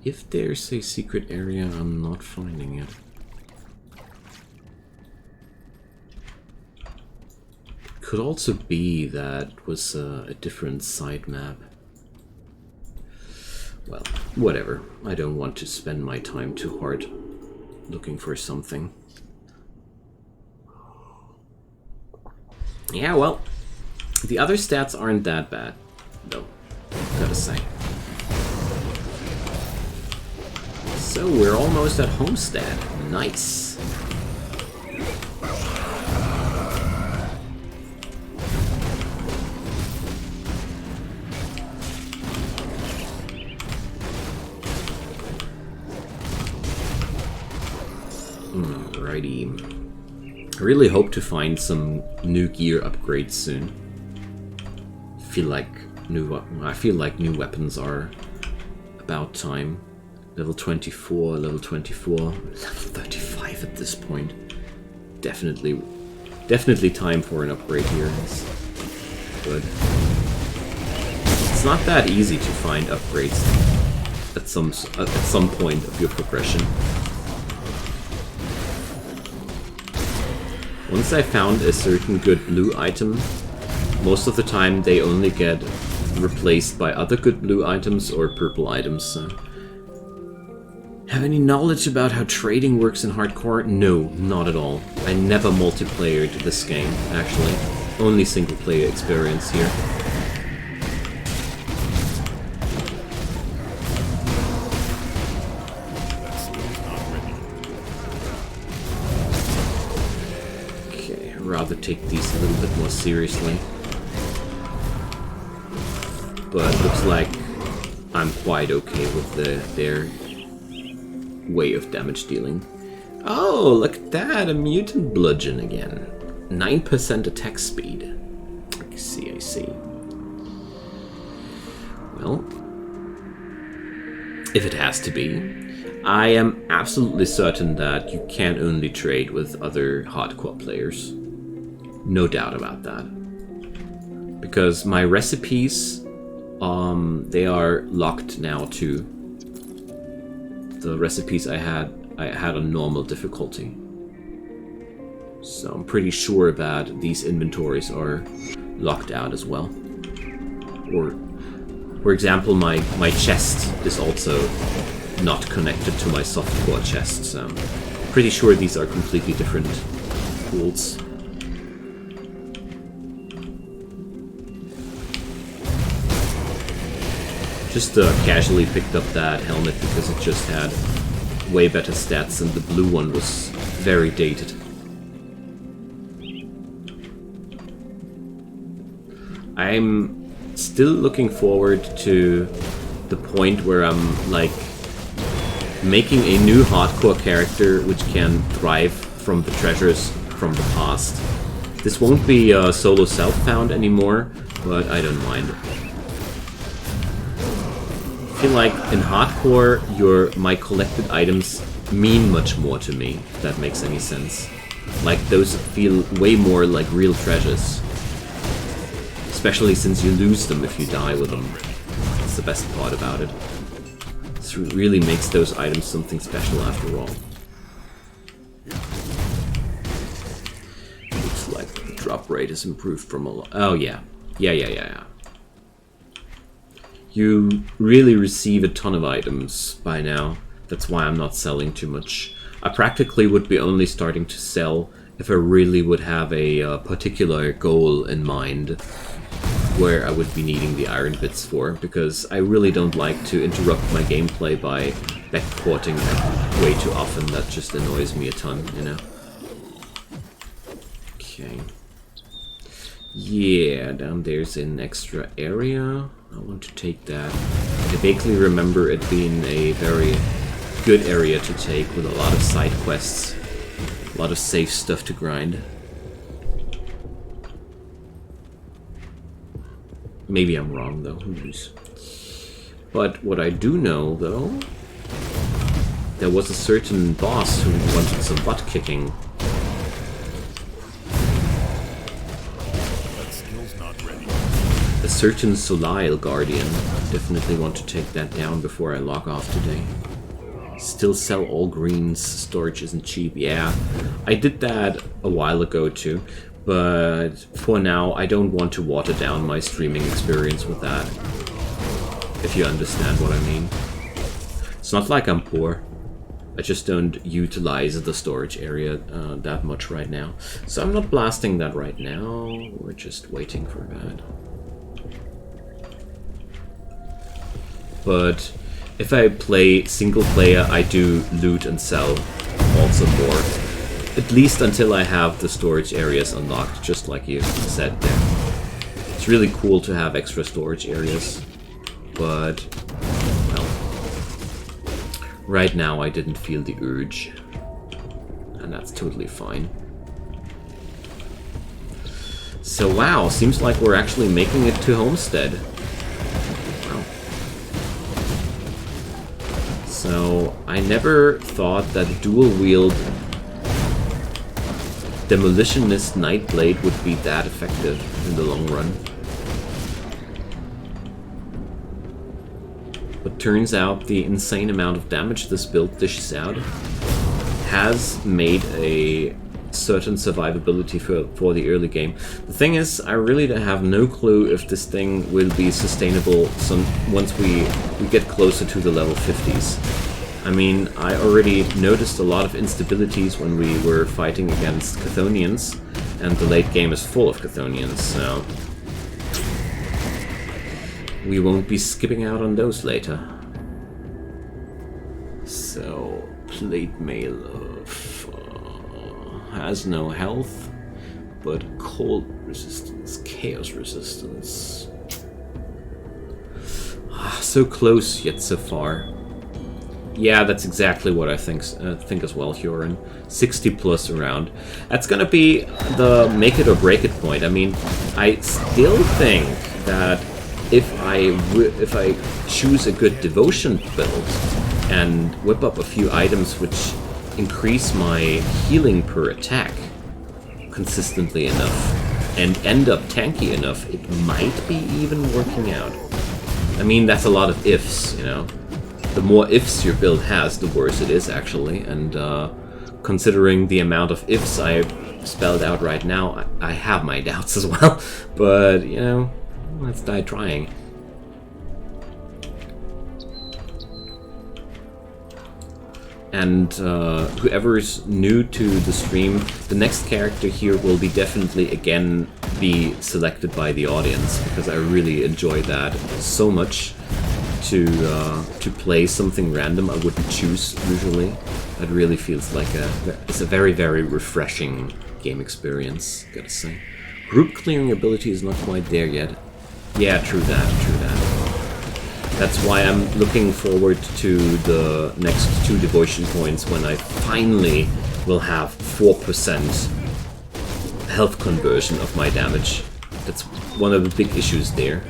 if there's a secret area, I'm not finding it. Could also be that it was a different side map. Well, whatever. I don't want to spend my time too hard looking for something. Yeah, well, the other stats aren't that bad, though, gotta say. So we're almost at Homestead. Nice. Alrighty. I really hope to find some new gear upgrades soon. I feel like new weapons are about time. Level 24, level 24, level 35 at this point. Definitely time for an upgrade here. Good. It's not that easy to find upgrades at some point of your progression. Once I found a certain good blue item, most of the time they only get replaced by other good blue items or purple items. So. Have any knowledge about how trading works in hardcore? No, not at all. I never multiplayed this game, actually. Only single player experience here. Rather take these a little bit more seriously. But looks like I'm quite okay with their way of damage dealing. Oh, look at that, a mutant bludgeon again. 9% attack speed. I see. Well, if it has to be. I am absolutely certain that you can only trade with other hardcore players. No doubt about that. Because my recipes, they are locked now to the recipes I had on normal difficulty. So I'm pretty sure that these inventories are locked out as well. Or, for example, my chest is also not connected to my softcore chest, so I'm pretty sure these are completely different pools. Just casually picked up that helmet because it just had way better stats and the blue one was very dated. I'm still looking forward to the point where I'm like making a new hardcore character which can thrive from the treasures from the past. This won't be solo self-found anymore, but I don't mind. I feel like in hardcore, my collected items mean much more to me, if that makes any sense. Like, those feel way more like real treasures. Especially since you lose them if you die with them. That's the best part about it. This really makes those items something special after all. Looks like the drop rate is improved from a lot. Oh yeah. Yeah. You really receive a ton of items by now. That's why I'm not selling too much. I practically would be only starting to sell if I really would have a particular goal in mind where I would be needing the iron bits for, because I really don't like to interrupt my gameplay by backporting way too often. That just annoys me a ton, you know? Okay. Yeah, down there's an extra area. I want to take that. I vaguely remember it being a very good area to take with a lot of side quests. A lot of safe stuff to grind. Maybe I'm wrong though, who knows. But what I do know though, there was a certain boss who wanted some butt kicking. A certain Salil Guardian. Definitely want to take that down before I log off today. Still sell all greens, storage isn't cheap. Yeah, I did that a while ago too, but for now I don't want to water down my streaming experience with that, if you understand what I mean. It's not like I'm poor, I just don't utilize the storage area that much right now. So I'm not blasting that right now, we're just waiting for that. But if I play single player, I do loot and sell also more. At least until I have the storage areas unlocked, just like you said there. It's really cool to have extra storage areas, but, well, right now I didn't feel the urge, and that's totally fine. So wow, seems like we're actually making it to Homestead. So, I never thought that dual-wield Demolitionist Nightblade would be that effective in the long run. But turns out the insane amount of damage this build dishes out has made a certain survivability for the early game. The thing is, I really have no clue if this thing will be sustainable once we get closer to the level 50s. I mean, I already noticed a lot of instabilities when we were fighting against Chthonians, and the late game is full of Chthonians, so we won't be skipping out on those later. So, plate mail has no health, but cold resistance, chaos resistance. So close, yet so far. Yeah, that's exactly what I think as well, Huron. 60 plus around. That's gonna be the make it or break it point. I mean, I still think that if I choose a good devotion build and whip up a few items which increase my healing per attack consistently enough and end up tanky enough, it might be even working out. I mean, that's a lot of ifs, you know. The more ifs your build has, the worse it is, actually. And considering the amount of ifs I spelled out right now, I have my doubts as well. But, you know, let's die trying. And whoever's new to the stream, the next character here will be definitely again be selected by the audience, because I really enjoy that so much. To play something random I wouldn't choose usually. It really feels like it's a very, very refreshing game experience, gotta say. Group clearing ability is not quite there yet. Yeah, true that. That's why I'm looking forward to the next 2 devotion points when I finally will have 4% health conversion of my damage. That's one of the big issues there.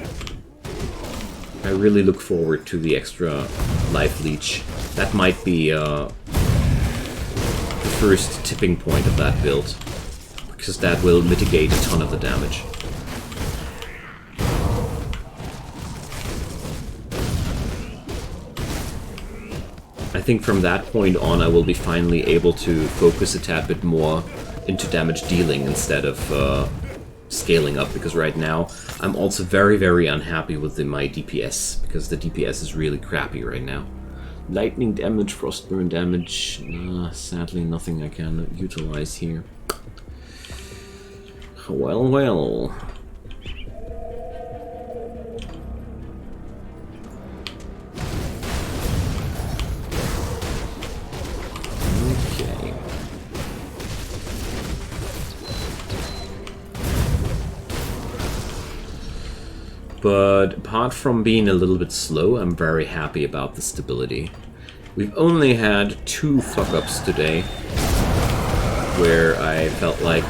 I really look forward to the extra life leech. That might be the first tipping point of that build, because that will mitigate a ton of the damage. I think from that point on I will be finally able to focus a tad bit more into damage dealing instead of scaling up, because right now I'm also very, very unhappy with my DPS, because the DPS is really crappy right now. Lightning damage, frostburn damage, sadly nothing I can utilize here. Well, well. But apart from being a little bit slow, I'm very happy about the stability. We've only had 2 fuck-ups today, where I felt like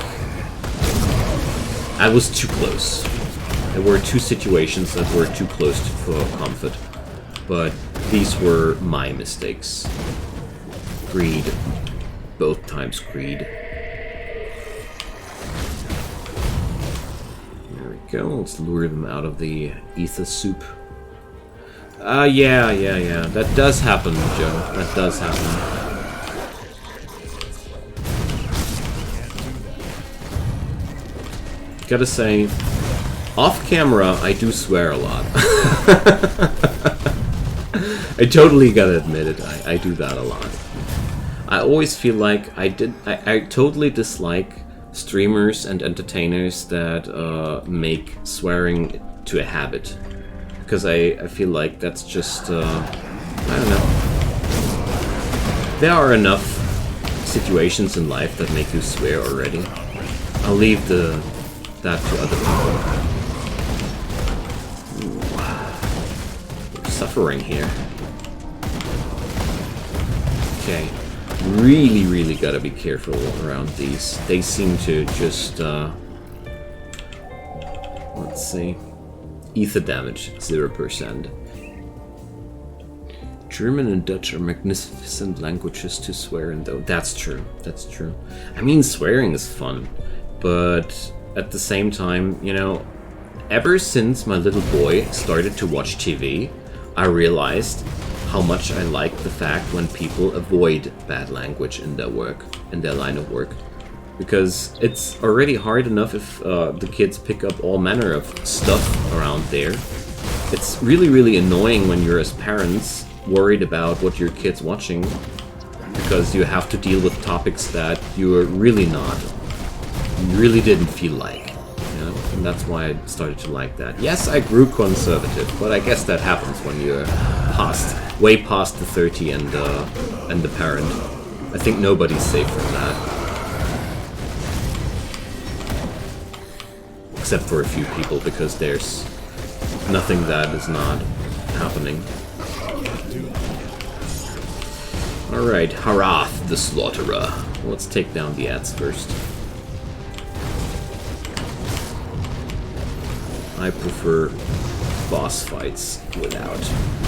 I was too close. There were 2 situations that were too close for comfort, but these were my mistakes. Greed. Both times greed. Go, let's lure them out of the ether soup. Yeah. That does happen, Joe. That does happen. Gotta say, off camera, I do swear a lot. I totally gotta admit it. I do that a lot. I always feel like I totally dislike streamers and entertainers that make swearing to a habit, because I feel like that's just I don't know. There are enough situations in life that make you swear already. I'll leave that to other people. Ooh. We're suffering here. Okay. Really gotta be careful around these. They seem to just, let's see. Ether damage, 0%. German and Dutch are magnificent languages to swear in, though. That's true, that's true. I mean, swearing is fun, but at the same time, you know, ever since my little boy started to watch TV, I realized how much I like the fact when people avoid bad language in their work, in their line of work. Because it's already hard enough if the kids pick up all manner of stuff around there. It's really annoying when you're, as parents, worried about what your kid's watching, because you have to deal with topics that you're really didn't feel like. You know? And that's why I started to like that. Yes, I grew conservative, but I guess that happens when you're way past the 30 and the parent. I think nobody's safe from that. Except for a few people, because there's nothing that is not happening. Alright, Haraf the Slaughterer. Let's take down the ads first. I prefer boss fights without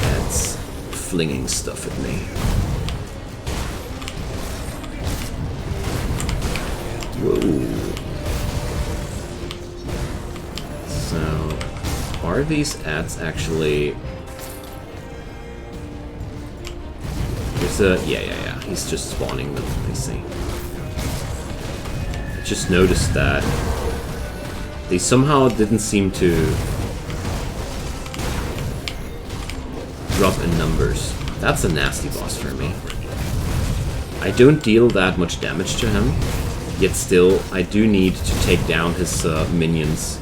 ads flinging stuff at me. Whoa. So, are these ads actually... There's a... Yeah. He's just spawning them, I see. I just noticed that they somehow didn't seem to drop in numbers. That's a nasty boss for me. I don't deal that much damage to him, yet still, I do need to take down his minions.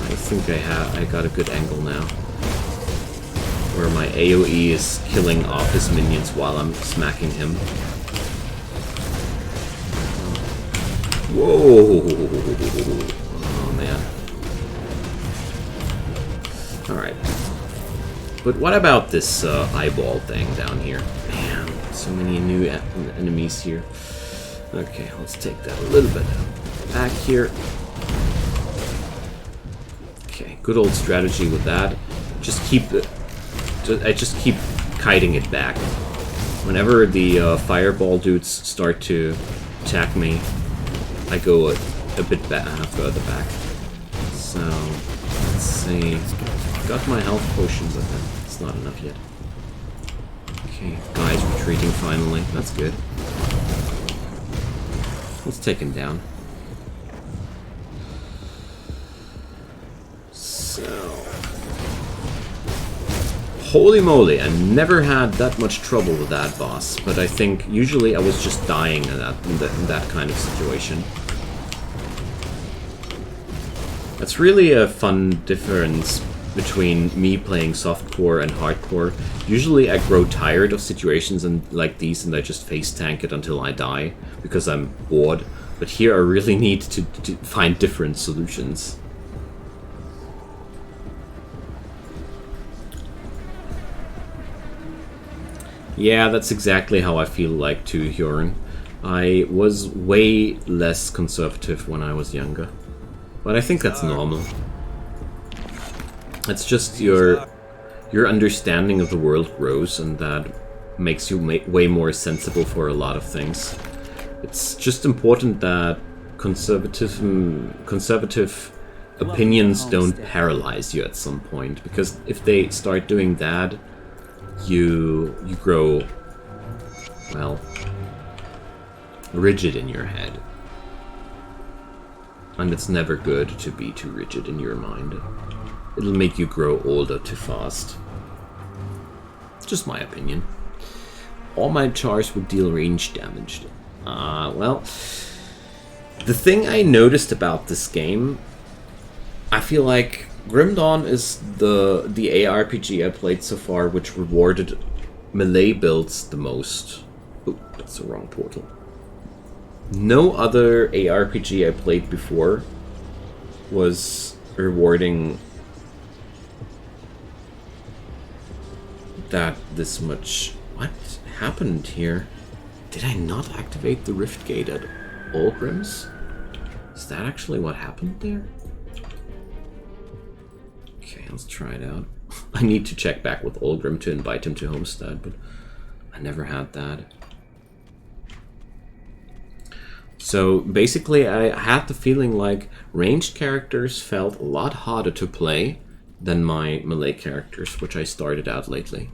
I think I got a good angle now, where my AoE is killing off his minions while I'm smacking him. Whoa! Oh man. Alright. But what about this eyeball thing down here? Man, so many new enemies here. Okay, let's take that a little bit back here. Okay, good old strategy with that. Just keep it. I just keep kiting it back. Whenever the fireball dudes start to attack me, I go a bit further back. So, let's see. Got my health potion, but it's not enough yet. Okay, guy's retreating finally. That's good. Let's take him down. So... Holy moly, I never had that much trouble with that boss, but I think usually I was just dying in that kind of situation. That's really a fun difference between me playing softcore and hardcore. Usually I grow tired of situations like these and I just face tank it until I die, because I'm bored. But here I really need to find different solutions. Yeah, that's exactly how I feel like too, Hjorin. I was way less conservative when I was younger. But I think that's normal. It's just your understanding of the world grows, and that makes you way more sensible for a lot of things. It's just important that conservative opinions don't paralyze you at some point, because if they start doing that, you grow, well, rigid in your head. And it's never good to be too rigid in your mind. It'll make you grow older too fast. Just my opinion. All my chars would deal range damage. Well, the thing I noticed about this game, I feel like Grim Dawn is the ARPG I played so far which rewarded melee builds the most. Oh, that's the wrong portal. No other ARPG I played before was rewarding that this much. What happened here? Did I not activate the Rift Gate at Ulgrim's? Is that actually what happened there? Okay, let's try it out. I need to check back with Ulgrim to invite him to Homestead, but I never had that. So basically I had the feeling like ranged characters felt a lot harder to play than my melee characters, which I started out lately.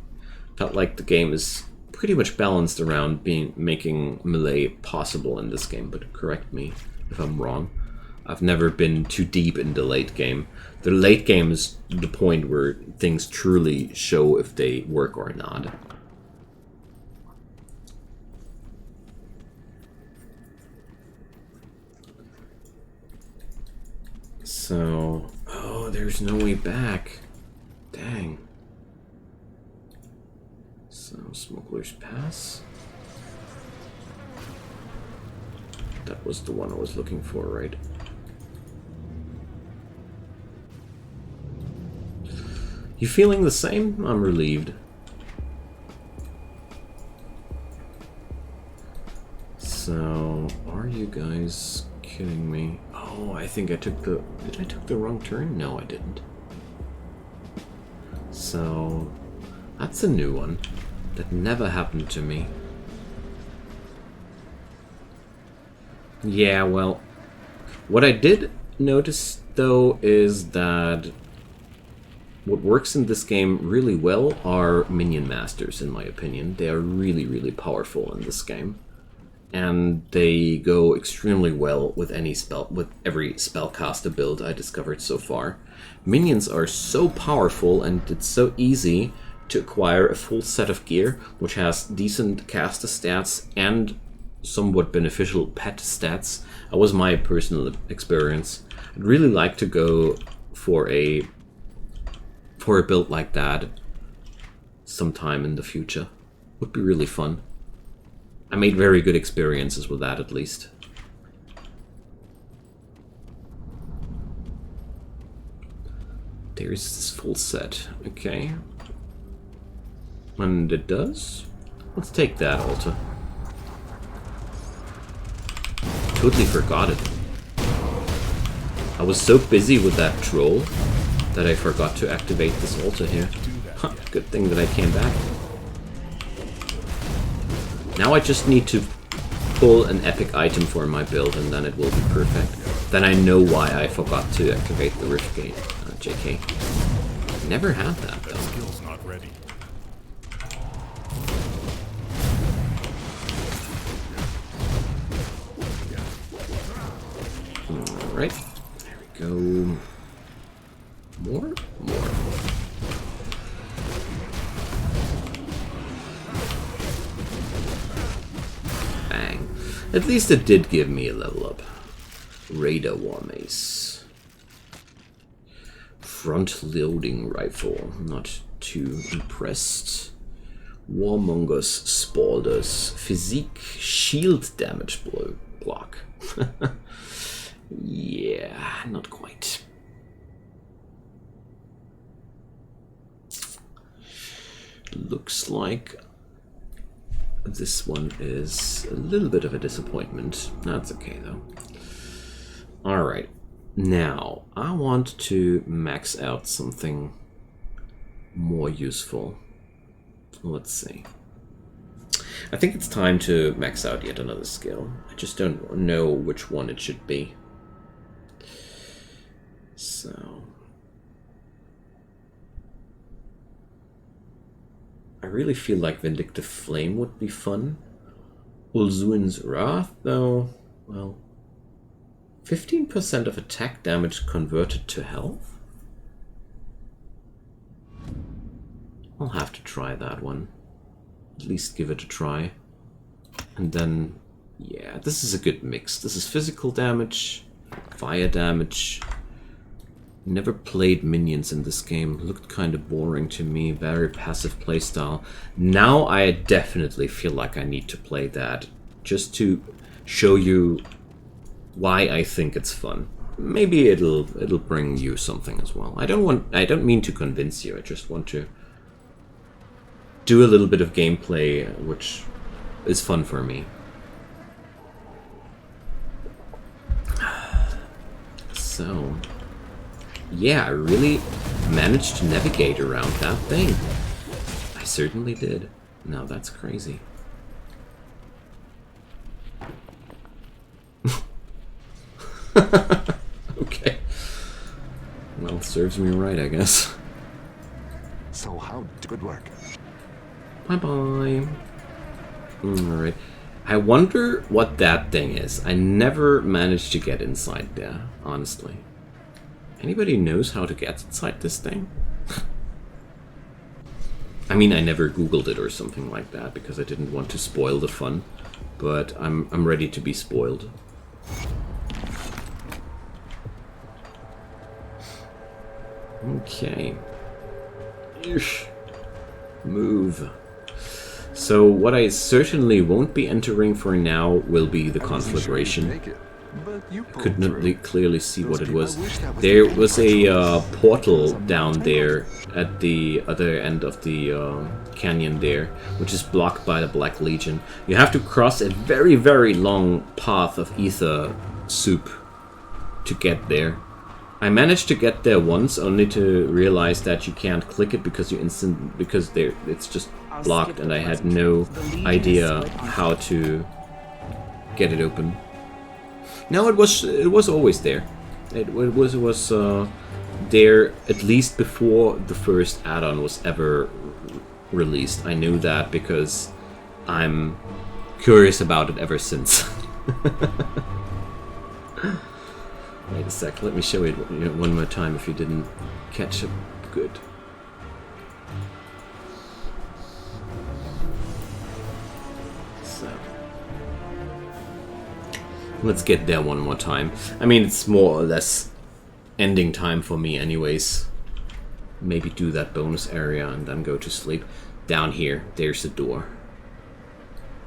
Felt like the game is pretty much balanced around making melee possible in this game, but correct me if I'm wrong. I've never been too deep in the late game. The late game is the point where things truly show if they work or not. So, oh, there's no way back. Dang. So, Smuggler's Pass. That was the one I was looking for, right? You feeling the same? I'm relieved. you guys kidding me? Oh, I think I took the... Did I took the wrong turn? No, I didn't. So... That's a new one. That never happened to me. Yeah, well... What I did notice, though, is that... What works in this game really well are minion masters, in my opinion. They are really, really powerful in this game. And they go extremely well with any spell, with every spellcaster build I discovered so far. Minions are so powerful, and it's so easy to acquire a full set of gear, which has decent caster stats and somewhat beneficial pet stats. That was my personal experience. I'd really like to go for a build like that sometime in the future. Would be really fun. I made very good experiences with that, at least. There's this full set. Okay. And it does? Let's take that, Alta. Totally forgot it. I was so busy with that troll that I forgot to activate this Alta here. Huh, good thing that I came back. Now I just need to pull an epic item for my build, and then it will be perfect. Then I know why I forgot to activate the Rift Gate. JK. Never had that, though. Skill's not ready. Alright. There we go. More? More. Bang. At least it did give me a level up. Radar War Mace. Front loading rifle. Not too impressed. Warmonger's Spalders. Physique shield damage block. Yeah, not quite. Looks like this one is a little bit of a disappointment. That's okay, though. Alright. Now, I want to max out something more useful. Let's see. I think it's time to max out yet another skill. I just don't know which one it should be. So... I really feel like Vindictive Flame would be fun. Ulzuin's Wrath, though, well... 15% of attack damage converted to health? I'll have to try that one. At least give it a try. And then, yeah, this is a good mix. This is physical damage, fire damage. Never played minions in this game. Looked kind of boring to me. Very passive playstyle. Now I definitely feel like I need to play that. Just to show you why I think it's fun. Maybe it'll bring you something as well. I don't mean to convince you. I just want to do a little bit of gameplay, which is fun for me. So, yeah, I really managed to navigate around that thing. I certainly did. Now that's crazy. Okay. Well, serves me right, I guess. So how good work. Bye-bye. Alright. I wonder what that thing is. I never managed to get inside there, honestly. Anybody knows how to get inside this thing? I mean, I never Googled it or something like that because I didn't want to spoil the fun. But I'm ready to be spoiled. Okay. Eesh. Move. So what I certainly won't be entering for now will be the conflagration. But you Couldn't clearly see what it was. I wish that was There the was a portal down there at the other end of the canyon there, which is blocked by the Black Legion. You have to cross a very, very long path of ether soup to get there. I managed to get there once, only to realize that you can't click it because it's just blocked, and I had no idea how to get it open. No, it was always there. It was there at least before the first add-on was ever released. I knew that because I'm curious about it ever since. Wait a sec, let me show it one more time if you didn't catch it good. So let's get there one more time. I mean, it's more or less ending time for me anyways. Maybe do that bonus area and then go to sleep. Down here, there's the door.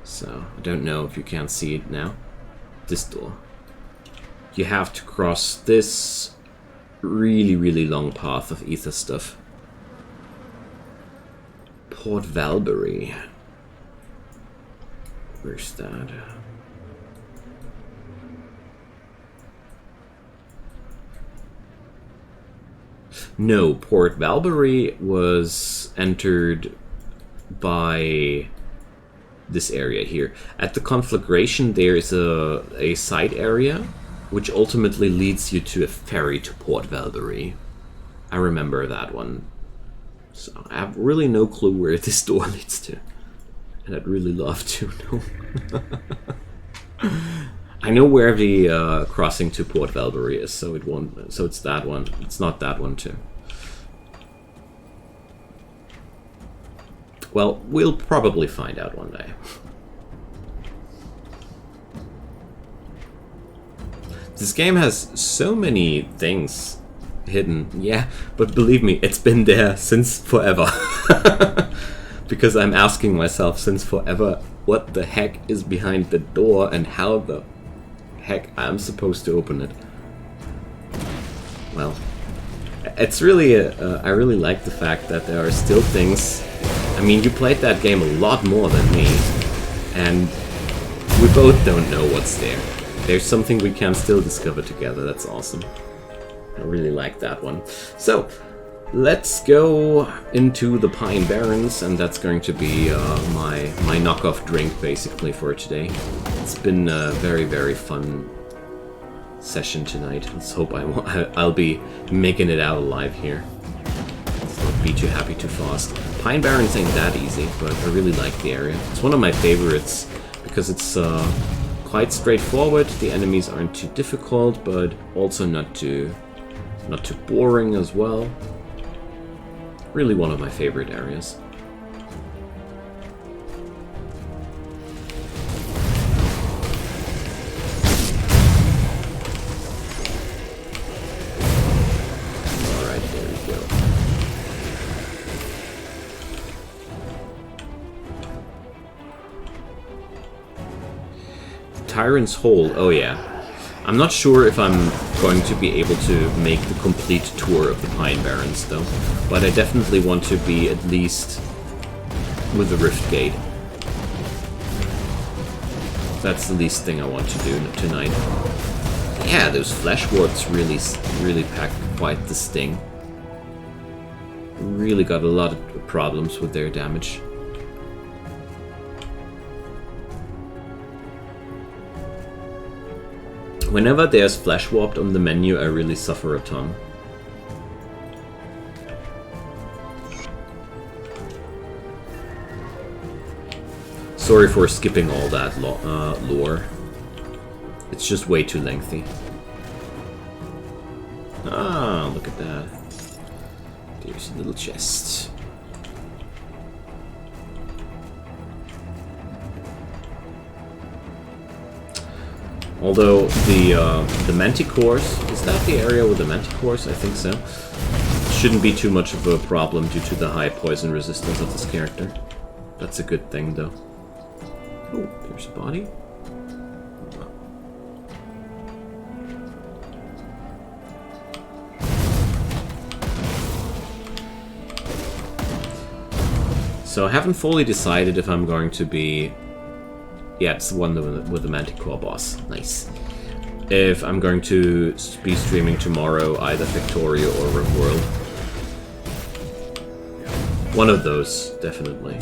So, I don't know if you can see it now. This door. You have to cross this really, really long path of ether stuff. Port Valbury. Where's that? No, Port Valbury was entered by this area here. At the conflagration there is a side area which ultimately leads you to a ferry to Port Valbury. I remember that one. So I have really no clue where this door leads to. And I'd really love to know. I know where the crossing to Port Valbury is, so it won't. So it's that one. It's not that one too. Well, we'll probably find out one day. This game has so many things hidden. Yeah, but believe me, it's been there since forever. Because I'm asking myself since forever what the heck is behind the door and how the heck I'm supposed to open it. Well, it's really I really like the fact that there are still things. I mean, you played that game a lot more than me, and we both don't know what's there. There's something we can still discover together. That's awesome. I really like that one. So, let's go into the Pine Barrens, and that's going to be my knockoff drink, basically, for today. It's been a very, very fun session tonight. Let's hope I'll be making it out alive here. Let's not be too happy too fast. Pine Barrens ain't that easy, but I really like the area. It's one of my favorites because it's quite straightforward. The enemies aren't too difficult, but also not too boring as well. Really one of my favorite areas. Alright, there we go. Tyrant's Hole, oh yeah. I'm not sure if I'm going to be able to make the complete tour of the Pine Barrens, though. But I definitely want to be at least with the Rift Gate. That's the least thing I want to do tonight. Yeah, those flesh warts really pack quite the sting. Really got a lot of problems with their damage. Whenever there's flash warped on the menu, I really suffer a ton. Sorry for skipping all that lore. It's just way too lengthy. Ah, look at that. There's a little chest. Although the Manticores, is that the area with the Manticores? I think so. Shouldn't be too much of a problem due to the high poison resistance of this character. That's a good thing, though. Oh, there's a body. So I haven't fully decided if I'm going to be... Yeah, it's the one with the Manticore boss. Nice. If I'm going to be streaming tomorrow either Victoria or RimWorld. One of those, definitely.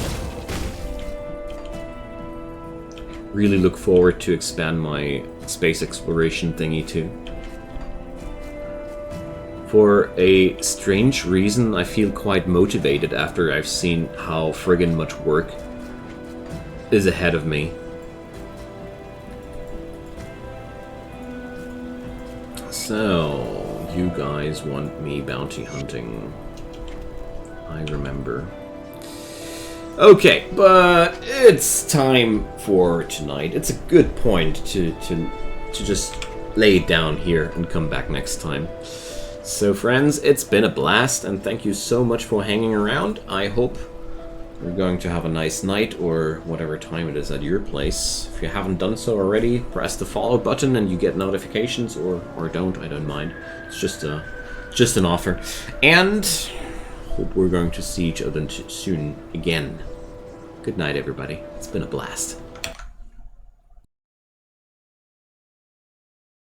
Really look forward to expand my space exploration thingy too. For a strange reason, I feel quite motivated after I've seen how friggin' much work is ahead of me. So, you guys want me bounty hunting. I remember. Okay, but it's time for tonight. It's a good point to just lay it down here and come back next time. So friends, it's been a blast, and thank you so much for hanging around. I hope you're going to have a nice night, or whatever time it is at your place. If you haven't done so already, press the follow button and you get notifications, or don't, I don't mind. It's just an offer. And hope we're going to see each other soon again. Good night, everybody. It's been a blast.